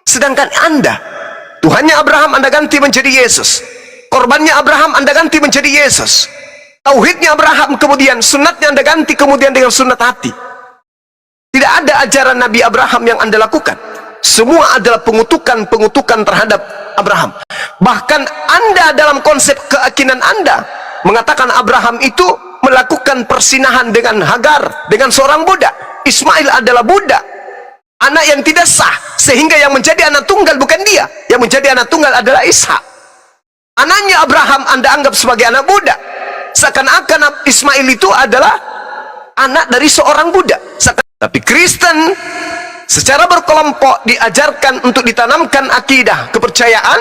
Sedangkan Anda, Tuhannya Abraham Anda ganti menjadi Yesus. Korbannya Abraham Anda ganti menjadi Yesus. Tauhidnya Abraham kemudian sunatnya Anda ganti kemudian dengan sunat hati. Tidak ada ajaran Nabi Abraham yang Anda lakukan. Semua adalah pengutukan terhadap Abraham. Bahkan Anda dalam konsep keyakinan Anda mengatakan Abraham itu melakukan persinahan dengan Hagar, dengan seorang budak. Ismail adalah budak, anak yang tidak sah, sehingga yang menjadi anak tunggal bukan dia, yang menjadi anak tunggal adalah Ishak. Anaknya Abraham Anda anggap sebagai anak budak, seakan-akan Ismail itu adalah anak dari seorang budak. Tapi Kristen secara berkelompok diajarkan untuk ditanamkan akidah kepercayaan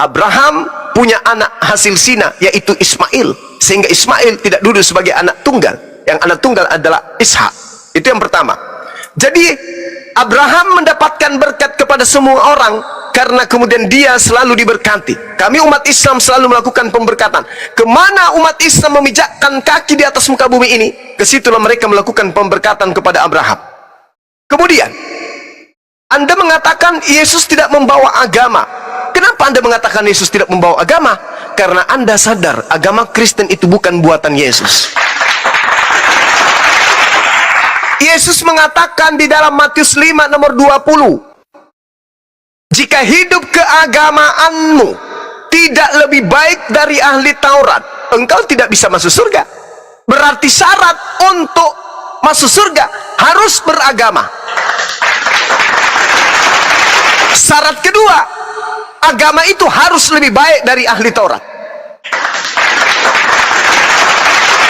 Abraham punya anak hasil zina, yaitu Ismail, sehingga Ismail tidak duduk sebagai anak tunggal, yang anak tunggal adalah Ishak. Itu yang pertama. Jadi Abraham mendapatkan berkat kepada semua orang karena kemudian dia selalu diberkati. Kami umat Islam selalu melakukan pemberkatan. Kemana umat Islam memijakkan kaki di atas muka bumi ini, kesitulah mereka melakukan pemberkatan kepada Abraham. Kemudian Anda mengatakan Yesus tidak membawa agama. Kenapa Anda mengatakan Yesus tidak membawa agama? Karena Anda sadar agama Kristen itu bukan buatan Yesus. Yesus mengatakan di dalam Matius 5 nomor 20, jika hidup keagamaanmu tidak lebih baik dari ahli Taurat, engkau tidak bisa masuk surga. Berarti syarat untuk masuk surga harus beragama. Syarat kedua, agama itu harus lebih baik dari ahli Taurat.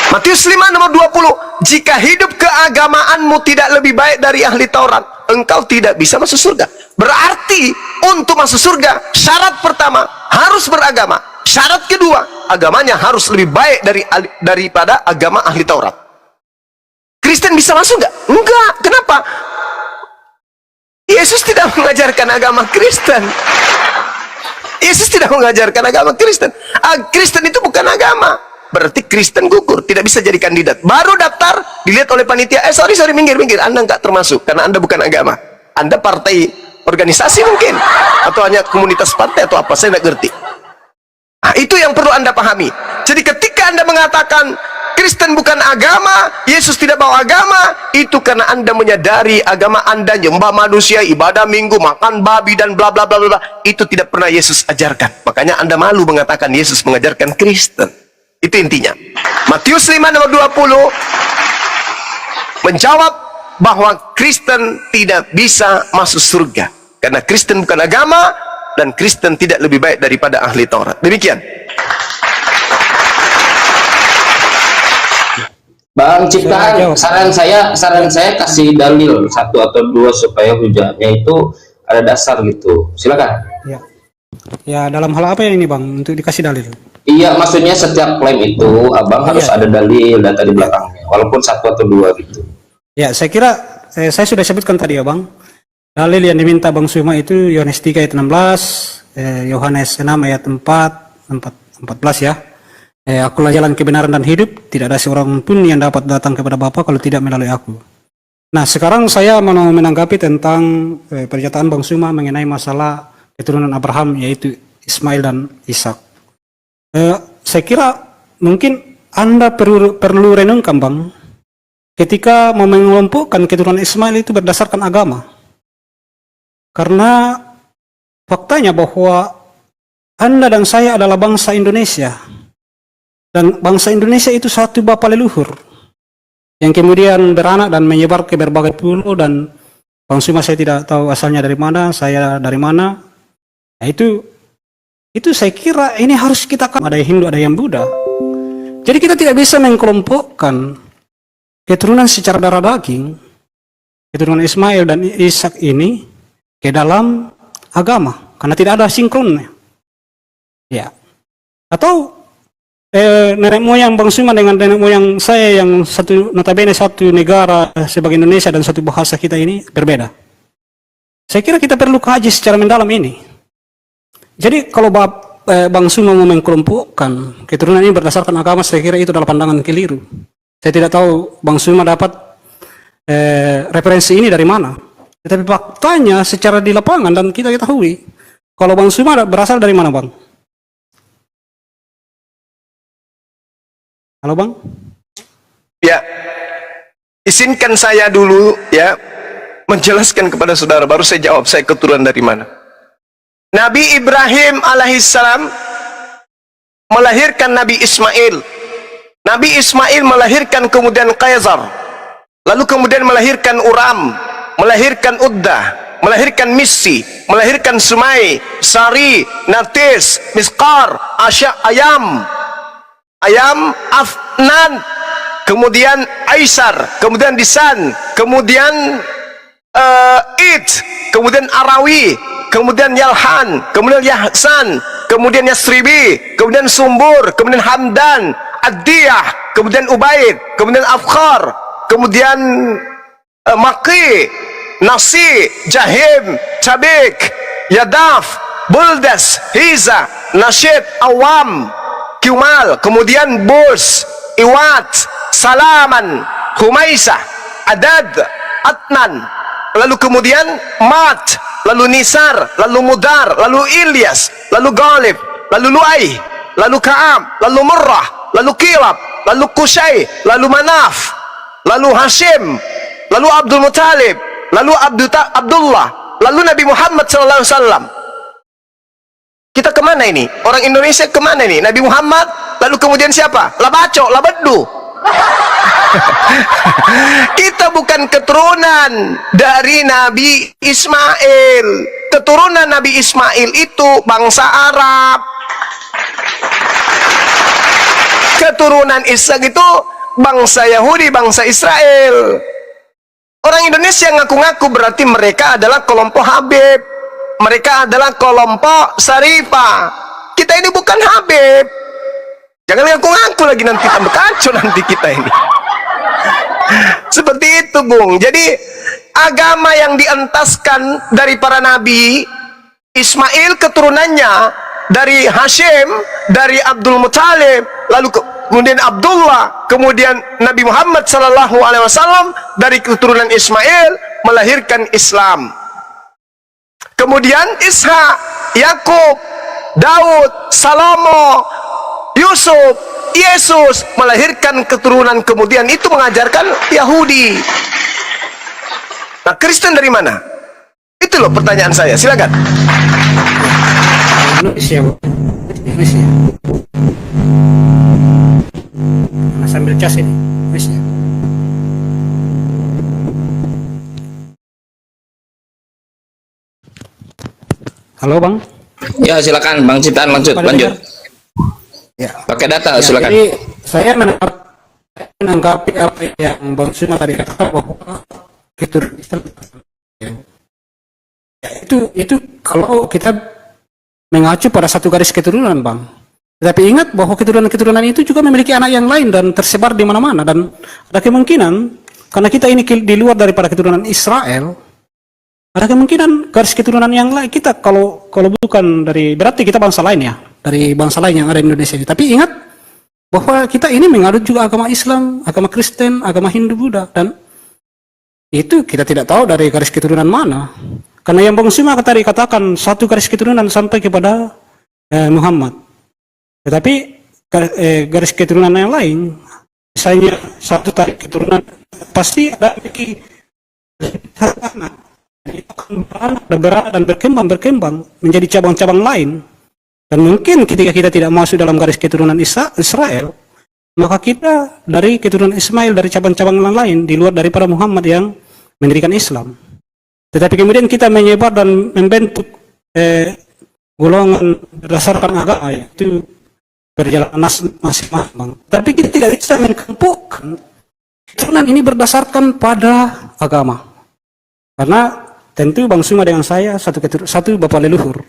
Matius 5 nomor 20, jika hidup keagamaanmu tidak lebih baik dari ahli Taurat, engkau tidak bisa masuk surga. Berarti untuk masuk surga, syarat pertama harus beragama. Syarat kedua, agamanya harus lebih baik daripada agama ahli Taurat. Kristen bisa masuk nggak? Enggak. Kenapa? Yesus tidak mengajarkan agama Kristen. Yesus tidak mengajarkan agama Kristen. Kristen itu bukan agama. Berarti Kristen gugur, tidak bisa jadi kandidat. Baru daftar, dilihat oleh panitia, sorry, minggir, Anda nggak termasuk, karena Anda bukan agama. Anda partai organisasi mungkin, atau hanya komunitas partai, atau apa, saya nggak ngerti. Nah, itu yang perlu Anda pahami. Jadi ketika Anda mengatakan Kristen bukan agama, Yesus tidak bawa agama, itu karena Anda menyadari agama Anda nyembah manusia, ibadah minggu, makan babi, dan bla bla bla bla. Itu tidak pernah Yesus ajarkan. Makanya Anda malu mengatakan Yesus mengajarkan Kristen. Itu intinya. Matius 5 nomor 20 menjawab bahwa Kristen tidak bisa masuk surga karena Kristen bukan agama dan Kristen tidak lebih baik daripada ahli Taurat. Demikian. Bang Ciptaan, saran saya kasih dalil 1 atau 2 supaya hujahnya itu ada dasar gitu. Silakan. Ya. Ya, dalam hal apa ini Bang untuk dikasih dalil? Iya, maksudnya setiap klaim itu abang harus ada dalil data di belakangnya, walaupun satu atau dua gitu. Ya, saya kira saya sudah sebutkan tadi ya Bang. Dalil yang diminta Bang Suma itu Yohanes 3 ayat 16, Yohanes 6 ayat 14 ya. Akulah jalan kebenaran dan hidup, tidak ada seorang pun yang dapat datang kepada Bapa kalau tidak melalui aku. Nah, sekarang saya mau menanggapi tentang pernyataan Bang Suma mengenai masalah keturunan Abraham, yaitu Ismail dan Ishak. Saya kira mungkin Anda perlu renungkan Bang, ketika mau mengelompokkan keturunan Ismail itu berdasarkan agama. Karena faktanya bahwa Anda dan saya adalah bangsa Indonesia. Dan bangsa Indonesia itu satu bapa leluhur yang kemudian beranak dan menyebar ke berbagai pulau, dan Bang Suma saya tidak tahu asalnya dari mana, saya dari mana. Nah, itu saya kira ini harus kita kan, ada yang Hindu, ada yang Buddha. Jadi kita tidak bisa mengkelompokkan keturunan secara darah daging, keturunan Ismail dan Ishak ini ke dalam agama, karena tidak ada sinkronnya. Ya. Atau nenek moyang Bang Suma dengan nenek moyang saya yang notabene satu negara sebagai Indonesia dan satu bahasa kita ini berbeda. Saya kira kita perlu kaji secara mendalam ini. Jadi kalau Bang Suma mau mengkelompokkan keturunan ini berdasarkan agama, saya kira itu adalah pandangan keliru. Saya tidak tahu Bang Suma dapat referensi ini dari mana. Tetapi faktanya secara di lapangan dan kita ketahui, kalau Bang Suma berasal dari mana Bang? Halo Bang? Ya, izinkan saya dulu ya menjelaskan kepada saudara, baru saya jawab saya keturunan dari mana. Nabi Ibrahim alaihissalam melahirkan Nabi Ismail. Nabi Ismail melahirkan kemudian Kaisar, lalu kemudian melahirkan Uram, melahirkan Uddah, melahirkan Misi, melahirkan Sumai, Sari, Natis, Miskar, Ayam, Afnan, kemudian Aisar, kemudian Disan, kemudian It, kemudian Arawi, kemudian Yalhan, kemudian Yahsan, kemudian Yasribi, kemudian Sumbur, kemudian Hamdan, Adiyah, kemudian Ubaid, kemudian Afkhar, kemudian Maki, Nasi, Jahim, Cabik, Yadaf, Buldas, Hiza, Nasyid, Awam, Kumal, kemudian Bus, Iwat, Salaman, Humaisah, Adad, Atnan, lalu kemudian Mat, lalu Nisar, lalu Mudar, lalu Ilyas, lalu Galib, lalu Lu'ay, lalu Ka'ab, lalu Murrah, lalu Kilab, lalu Qusay, lalu Manaf, lalu Hashim, lalu Abdul Muttalib, lalu Abdullah, lalu Nabi Muhammad SAW. Kita kemana ini? Orang Indonesia kemana ini? Nabi Muhammad, lalu kemudian siapa? Labaco, Labaddu. Kita bukan keturunan dari Nabi Ismail. Keturunan Nabi Ismail itu bangsa Arab. Keturunan Ishak itu bangsa Yahudi, bangsa Israel. Orang Indonesia ngaku-ngaku berarti mereka adalah kelompok Habib. Mereka adalah kelompok Sarifah. Kita ini bukan Habib. Jangan ngaku-ngaku lagi, nanti tambah kacau nanti kita ini. Seperti itu Bung. Jadi agama yang dientaskan dari para nabi, Ismail keturunannya dari Hashim, dari Abdul Muttalib, lalu kemudian Abdullah, kemudian Nabi Muhammad SAW dari keturunan Ismail melahirkan Islam. Kemudian Ishak, Yakub, Daud, Salomo, Yusuf, Yesus melahirkan keturunan, kemudian itu mengajarkan Yahudi. Nah, Kristen dari mana? Itu loh pertanyaan saya. Silakan. Indonesia. Nah, sambil cas ini. Indonesia. Halo Bang. Ya silakan Bang Ciptaan, lanjut. Ya. Pakai data, Ya, silakan. jadi saya menanggapi apa yang Bang Suma tadi katakan bahwa itu ya, itu kalau kita mengacu pada satu garis keturunan, Bang. Tetapi ingat bahwa keturunan-keturunan itu juga memiliki anak yang lain dan tersebar di mana-mana, dan ada kemungkinan karena kita ini di luar daripada keturunan Israel, ada kemungkinan garis keturunan yang lain kita kalau bukan dari, berarti kita bangsa lain ya, dari bangsa lain yang ada di Indonesia ini. Tapi ingat bahwa kita ini menganut juga agama Islam, agama Kristen, agama Hindu, Buddha, dan itu kita tidak tahu dari garis keturunan mana. Karena yang Bang Sima tadi katakan satu garis keturunan sampai kepada Muhammad. Tetapi garis keturunan yang lain, misalnya satu tarik keturunan, pasti ada anak. Itu akan beranak dan berkembang menjadi cabang-cabang lain. Dan mungkin ketika kita tidak masuk dalam garis keturunan Israel, maka kita dari keturunan Ismail, dari cabang-cabang lain di luar daripada Muhammad yang mendirikan Islam. Tetapi kemudian kita menyebar dan membentuk golongan berdasarkan agama, yaitu berjalan masing-masing. Tapi kita tidak bisa menkelompokkan keturunan ini berdasarkan pada agama. Karena tentu Bang Suma dengan saya satu bapak leluhur.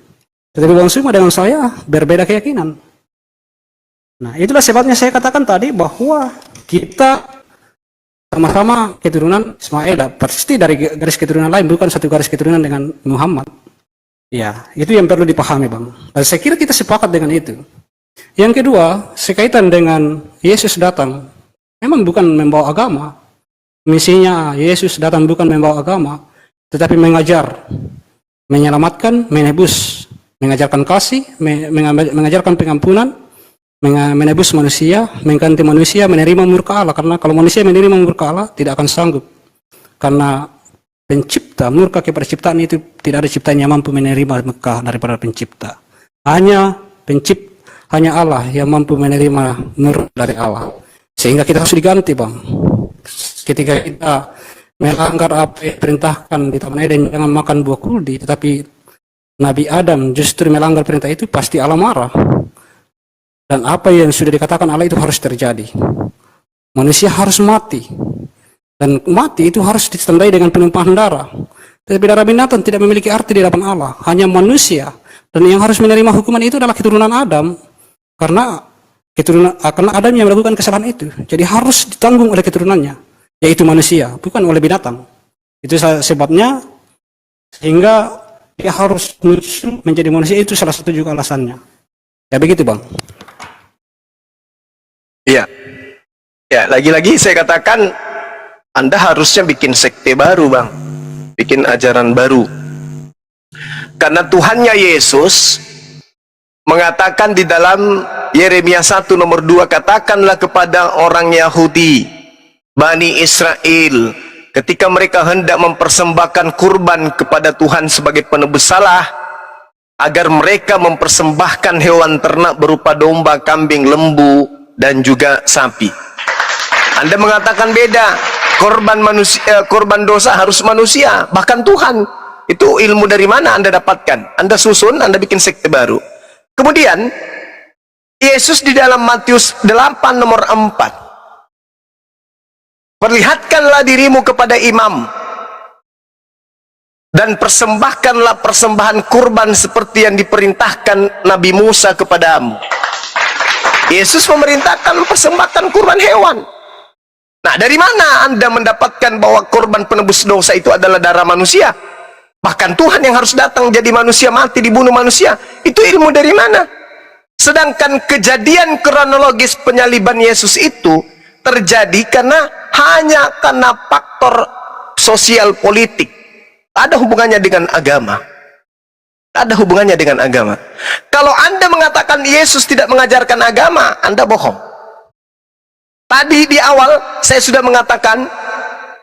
Tetapi Bang Suma dengan saya berbeda keyakinan. Nah, itulah sebabnya saya katakan tadi bahwa kita sama-sama keturunan Ismail, pasti dari garis keturunan lain, bukan satu garis keturunan dengan Muhammad. Ya, itu yang perlu dipahami, Bang. Dan saya kira kita sepakat dengan itu. Yang kedua, sekaitan dengan Yesus datang, memang bukan membawa agama. Misinya Yesus datang bukan membawa agama, tetapi mengajar, menyelamatkan, menebus, mengajarkan kasih, mengajarkan pengampunan, menebus manusia, mengganti manusia, menerima murka Allah. Karena kalau manusia menerima murka Allah, tidak akan sanggup. Karena pencipta, murka kepada ciptaan itu, tidak ada ciptaan yang mampu menerima murka daripada pencipta. Hanya Allah yang mampu menerima murka dari Allah. Sehingga kita harus diganti, Bang. Ketika kita melanggar apa yang perintahkan di Taman Eden, jangan makan buah kuldi, tetapi Nabi Adam justru melanggar perintah itu, pasti Allah marah. Dan apa yang sudah dikatakan Allah itu harus terjadi. Manusia harus mati. Dan mati itu harus ditandai dengan penumpahan darah. Tetapi darah binatang tidak memiliki arti di hadapan Allah. Hanya manusia. Dan yang harus menerima hukuman itu adalah keturunan Adam. Karena Adam yang melakukan kesalahan itu. Jadi harus ditanggung oleh keturunannya. Yaitu manusia, bukan oleh binatang. Itu sebabnya, sehingga dia harus menjadi manusia, itu salah satu juga alasannya. Ya begitu, Bang. Iya. Ya, lagi-lagi saya katakan Anda harusnya bikin sekte baru, Bang. Bikin ajaran baru. Karena Tuhannya Yesus mengatakan di dalam Yeremia 1 nomor 2, katakanlah kepada orang Yahudi, Bani Israel, ketika mereka hendak mempersembahkan kurban kepada Tuhan sebagai penebus salah, agar mereka mempersembahkan hewan ternak berupa domba, kambing, lembu, dan juga sapi. Anda mengatakan beda, korban dosa harus manusia, bahkan Tuhan. Itu ilmu dari mana Anda dapatkan? Anda susun, Anda bikin sekte baru. Kemudian Yesus di dalam Matius 8 nomor 4, perlihatkanlah dirimu kepada imam dan persembahkanlah persembahan kurban seperti yang diperintahkan Nabi Musa kepadamu. Yesus memerintahkan mempersembahkan kurban hewan. Nah, dari mana Anda mendapatkan bahwa korban penebus dosa itu adalah darah manusia? Bahkan Tuhan yang harus datang jadi manusia, mati, dibunuh manusia. Itu ilmu dari mana? Sedangkan kejadian kronologis penyaliban Yesus itu terjadi hanya karena faktor sosial politik. Ada hubungannya dengan agama. Ada hubungannya dengan agama. Kalau Anda mengatakan Yesus tidak mengajarkan agama, Anda bohong. Tadi di awal saya sudah mengatakan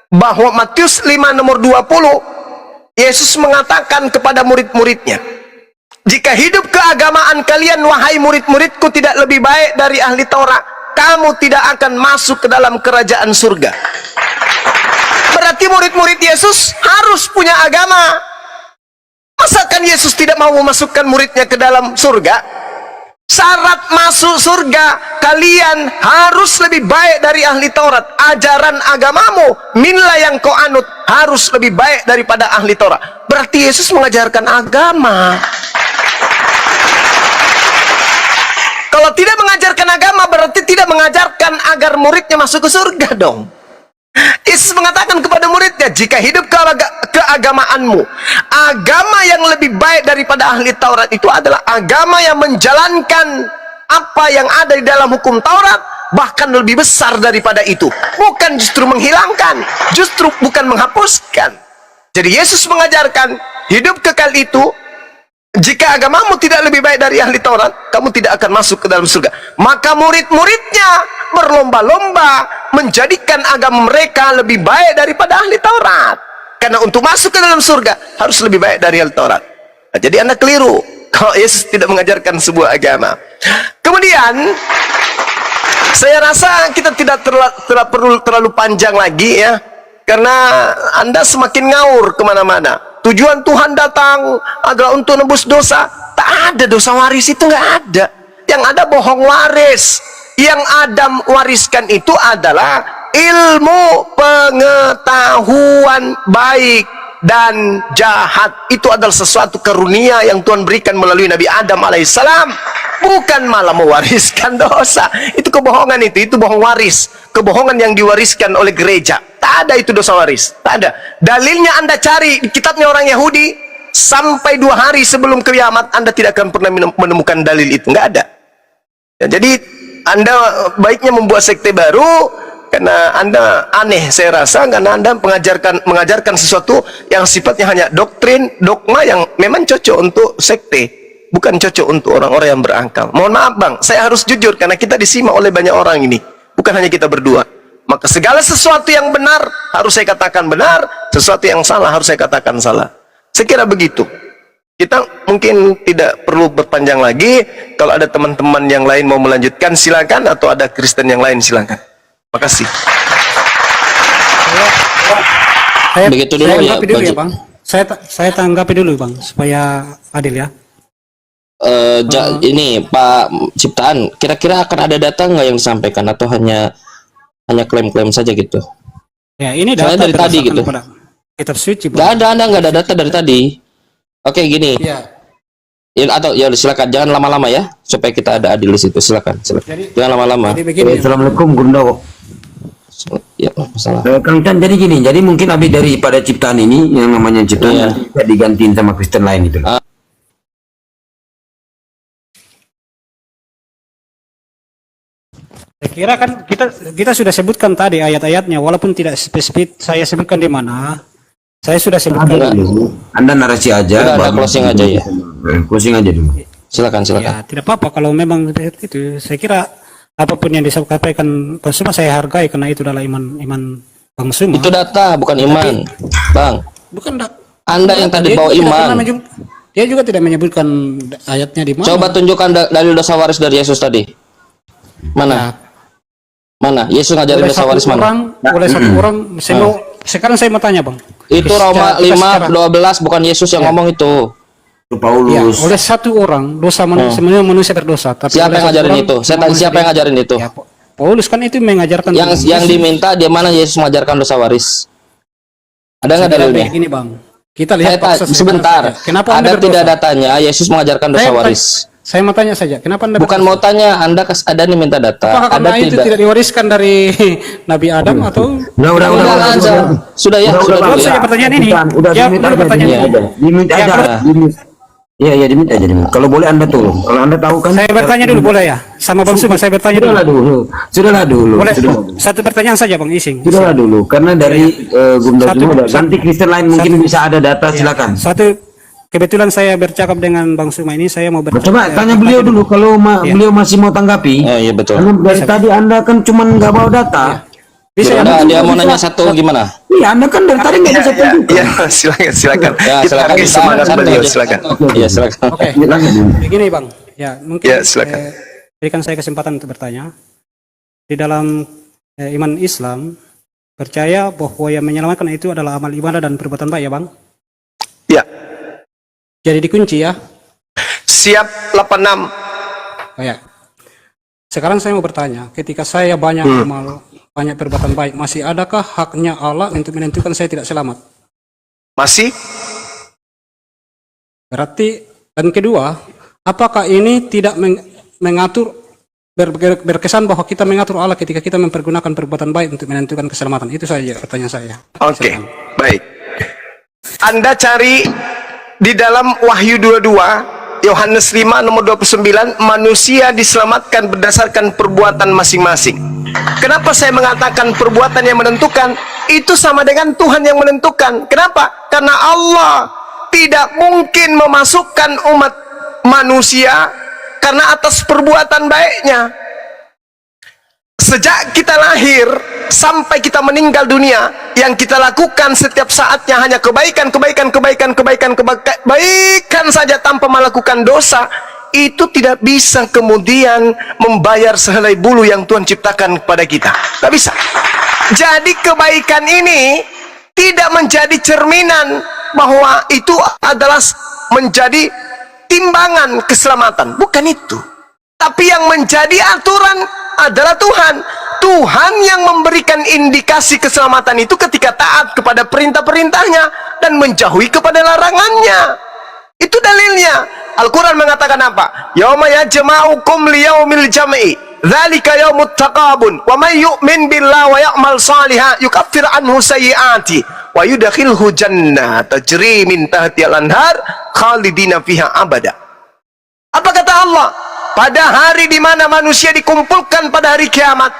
bahwa Matius 5 nomor 20, Yesus mengatakan kepada murid-muridnya, jika hidup keagamaan kalian, wahai murid-muridku, tidak lebih baik dari ahli Taurat, kamu tidak akan masuk ke dalam kerajaan surga. Berarti murid-murid Yesus harus punya agama. Masakan Yesus tidak mau memasukkan muridnya ke dalam surga? Syarat masuk surga, kalian harus lebih baik dari ahli Taurat. Ajaran agamamu, minlah yang kau anut, harus lebih baik daripada ahli Taurat. Berarti Yesus mengajarkan agama. Kalau tidak mengajarkan agama berarti tidak mengajarkan agar muridnya masuk ke surga dong. Yesus mengatakan kepada muridnya, jika hidup keagamaanmu, agama yang lebih baik daripada ahli Taurat itu adalah agama yang menjalankan apa yang ada di dalam hukum Taurat, bahkan lebih besar daripada itu. Bukan justru menghilangkan, justru bukan menghapuskan. Jadi Yesus mengajarkan hidup kekal itu, jika agamamu tidak lebih baik dari ahli Taurat, kamu tidak akan masuk ke dalam surga. Maka murid-muridnya berlomba-lomba menjadikan agama mereka lebih baik daripada ahli Taurat. Karena untuk masuk ke dalam surga harus lebih baik dari ahli Taurat. Nah, jadi Anda keliru kalau Yesus tidak mengajarkan sebuah agama. Kemudian saya rasa kita tidak perlu terlalu panjang lagi ya, karena Anda semakin ngaur kemana-mana. Tujuan Tuhan datang adalah untuk nebus dosa. Tak ada dosa waris, itu nggak ada. Yang ada bohong waris. Yang Adam wariskan itu adalah ilmu pengetahuan baik dan jahat. Itu adalah sesuatu karunia yang Tuhan berikan melalui Nabi Adam alaihissalam. Bukan malah mewariskan dosa. Itu kebohongan, itu bohong waris. Kebohongan yang diwariskan oleh gereja. Tak ada itu dosa waris, tak ada. Dalilnya Anda cari di kitabnya orang Yahudi, sampai 2 hari sebelum kiamat Anda tidak akan pernah menemukan dalil itu, nggak ada. Ya, jadi Anda baiknya membuat sekte baru, karena Anda aneh saya rasa, karena Anda mengajarkan sesuatu yang sifatnya hanya doktrin, dogma yang memang cocok untuk sekte, bukan cocok untuk orang-orang yang berakal. Mohon maaf Bang, saya harus jujur karena kita disimak oleh banyak orang ini, bukan hanya kita berdua. Maka segala sesuatu yang benar harus saya katakan benar, sesuatu yang salah harus saya katakan salah. Saya kira begitu. Kita mungkin tidak perlu berpanjang lagi. Kalau ada teman-teman yang lain mau melanjutkan silakan, atau ada Kristen yang lain silakan. Makasih. Begitu dulu saya ya, tanggapi dulu ya Bang. Saya tanggapi dulu Bang supaya adil ya. Ini Pak Ciptaan, kira-kira akan ada data nggak yang disampaikan atau hanya klaim-klaim saja gitu? Ya, ini Soalnya data dari tadi gitu. Kitab suci Bang. Nggak ada, Anda nggak ada data dari tadi. Oke, gini. Iya. Ya, atau ya silakan, jangan lama-lama ya, supaya kita ada adil di situ. Silakan. Jangan lama-lama. Jadi begini. Assalamualaikum Gundo. Ya, masalah. Kang Chan, jadi gini, jadi mungkin habis daripada ciptaan ini yang namanya ciptaan Iya. nanti bisa digantiin sama Kristen lain itu. Ah. Saya kira kan kita sudah sebutkan tadi ayat-ayatnya, walaupun tidak spesifik saya sebutkan di mana. Saya sudah sebutkan. Ada dulu. Anda narasi aja. Udah, baru- closing aja ya. Closing aja dulu. Silakan. Ya, tidak apa-apa kalau memang seperti itu. Saya kira apapun yang disampaikan Bang Suma saya hargai, karena itu adalah iman Bang Suma. Itu data, bukan iman, Bang. Bukan Anda yang tadi bawa tidak iman. pernah dia juga tidak menyebutkan ayatnya di mana. Coba tunjukkan dalil dosa waris dari Yesus tadi. Mana? Ya, Mana? Yesus ngajarin oleh dosa satu waris mana? orang, oleh satu orang. Sekarang saya mau tanya Bang. Itu Roma 5:12, bukan Yesus yang ngomong itu. Itu Ya, Paulus. oleh satu orang dosa sebenarnya manusia berdosa. Tapi Siapa oleh yang satu ngajarin orang, itu? Saya tanya siapa yang ngajarin itu? Ya, Paulus kan itu mengajarkan. Yang diminta dia mana Yesus mengajarkan dosa waris? Ada nggak dalilnya? Ini Bang, kita lihat Sebentar. saja. Kenapa Ada Anda tidak berdosa? datanya Yesus mengajarkan dosa waris? Saya mau tanya saja, kenapa Anda Bukan mau tanya, Anda ada nih minta data. apakah Ada karena itu tidak diwariskan dari Nabi Adam atau Udah. Sudah ya, sudah Jawab dulu saja ya. pertanyaan ini. Udah Jawab dimit dulu aja. pertanyaan Dimit ini. aja. Dimit Ya, aja. Dimit. Iya, dimit aja. Dimit. Kalau boleh Anda tolong. Kalau Anda tahu kan. Saya bertanya dulu boleh ya? Sama Bang Suma saya bertanya dulu. Sudahlah dulu. Boleh. Sudah. Satu pertanyaan saja Bang Ising. Sudahlah dulu. Karena dari Gunda Satu- semua udah. satu- Nanti Kristen lain mungkin bisa ada data. Ya, Silakan. Satu, kebetulan saya bercakap dengan Bang Suma ini, saya mau bertanya. Coba tanya beliau dulu kalau beliau masih mau tanggapi. Oh iya betul. Karena dari tadi Anda kan cuma nggak bawa data. Bisa ya? Udah, dia mau nanya satu gimana? Iya, Anda kan dari tadi nggak bisa tunjukkan. Ya, silakan. Ya, Kita silakan. hargai semangat Satu beliau, aja. silakan. Iya, silakan. Oke. Lanjut dulu. Begini Bang, ya mungkin Ya, silakan. berikan saya kesempatan untuk bertanya. Di dalam iman Islam percaya bahwa yang menyelamatkan itu adalah amal ibadah dan perbuatan baik ya Bang. Ya, Jadi dikunci ya. siap 86. Oh, ya. Sekarang saya mau bertanya, ketika saya banyak amal, banyak perbuatan baik, masih adakah haknya Allah untuk menentukan saya tidak selamat? Masih? Berarti, dan kedua, apakah ini tidak mengatur berkesan bahwa kita mengatur Allah ketika kita mempergunakan perbuatan baik untuk menentukan keselamatan. Itu saja pertanyaan saya. Oke, baik. Anda cari di dalam Wahyu 22, Yohanes 5 nomor 29, manusia diselamatkan berdasarkan perbuatan masing-masing. Kenapa saya mengatakan perbuatan yang menentukan? Itu sama dengan Tuhan yang menentukan. Kenapa? Karena Allah tidak mungkin memasukkan umat manusia karena atas perbuatan baiknya. Sejak kita lahir sampai kita meninggal dunia, yang kita lakukan setiap saatnya hanya kebaikan saja tanpa melakukan dosa. Itu tidak bisa kemudian membayar sehelai bulu yang Tuhan ciptakan kepada kita. Tidak bisa. Jadi kebaikan ini tidak menjadi cerminan bahwa itu adalah menjadi timbangan keselamatan. Bukan itu. Tapi yang menjadi aturan adalah Tuhan. Tuhan yang memberikan indikasi keselamatan itu ketika taat kepada perintah-perintahnya dan menjauhi kepada larangannya. Itu dalilnya. Al-Quran mengatakan apa? Yauma yajma'ukum liyaumil jam'i, dzalika yaumut taqabun, wa may yu'min billahi wa ya'mal shalihan yukaffir anhu sayyi'ati wa yudkhilhu jannah tajri min tahtiha al-anhar khalidina fiha abada. Apa kata Allah? Pada hari di mana manusia dikumpulkan pada hari kiamat,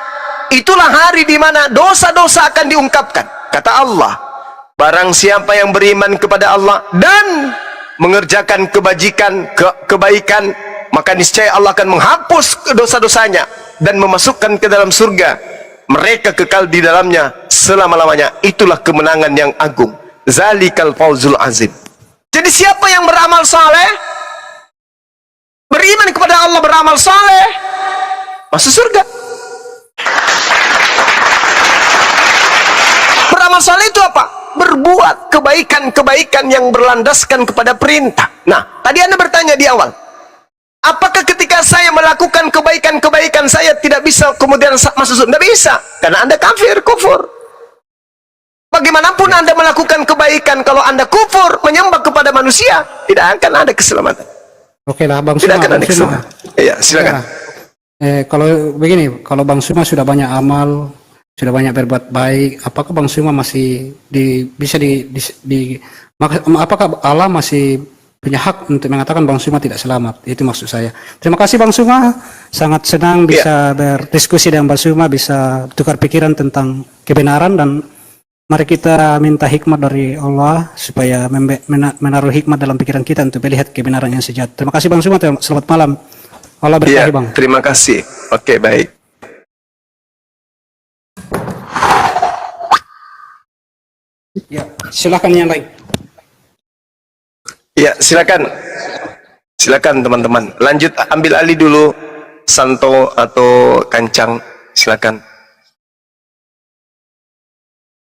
itulah hari di mana dosa-dosa akan diungkapkan. Kata Allah, barang siapa yang beriman kepada Allah dan mengerjakan kebaikan, maka niscaya Allah akan menghapus dosa-dosanya dan memasukkan ke dalam surga. Mereka kekal di dalamnya selama-lamanya. Itulah kemenangan yang agung. Zalikal fawzul azim. Jadi siapa yang beramal saleh, beriman kepada Allah, beramal saleh, masuk surga. Beramal saleh itu apa? Berbuat kebaikan-kebaikan yang berlandaskan kepada perintah. Nah, tadi Anda bertanya di awal, apakah ketika saya melakukan kebaikan-kebaikan saya tidak bisa kemudian masuk surga? Tidak bisa, karena Anda kafir, kufur. Bagaimanapun Anda melakukan kebaikan, kalau Anda kufur, menyembah kepada manusia, tidak akan ada keselamatan. Oke lah, Bang Tidak Suma. akan ada keselamatan. Iya, silakan. Kalau begini, kalau Bang Suma sudah banyak amal, sudah banyak berbuat baik, apakah Bang Suma masih apakah Allah masih punya hak untuk mengatakan Bang Suma tidak selamat? Itu maksud saya. Terima kasih Bang Suma, sangat senang bisa berdiskusi dengan Bang Suma, bisa tukar pikiran tentang kebenaran, dan mari kita minta hikmat dari Allah supaya menaruh hikmat dalam pikiran kita untuk melihat kebenaran yang sejati. Terima kasih Bang Suma, selamat malam. Allah berkahi Bang. Terima kasih. Oke, baik. Ya, silakan yang lain. Ya, silakan. Silakan teman-teman. Lanjut, ambil alih dulu Santo atau Kancang. Silakan.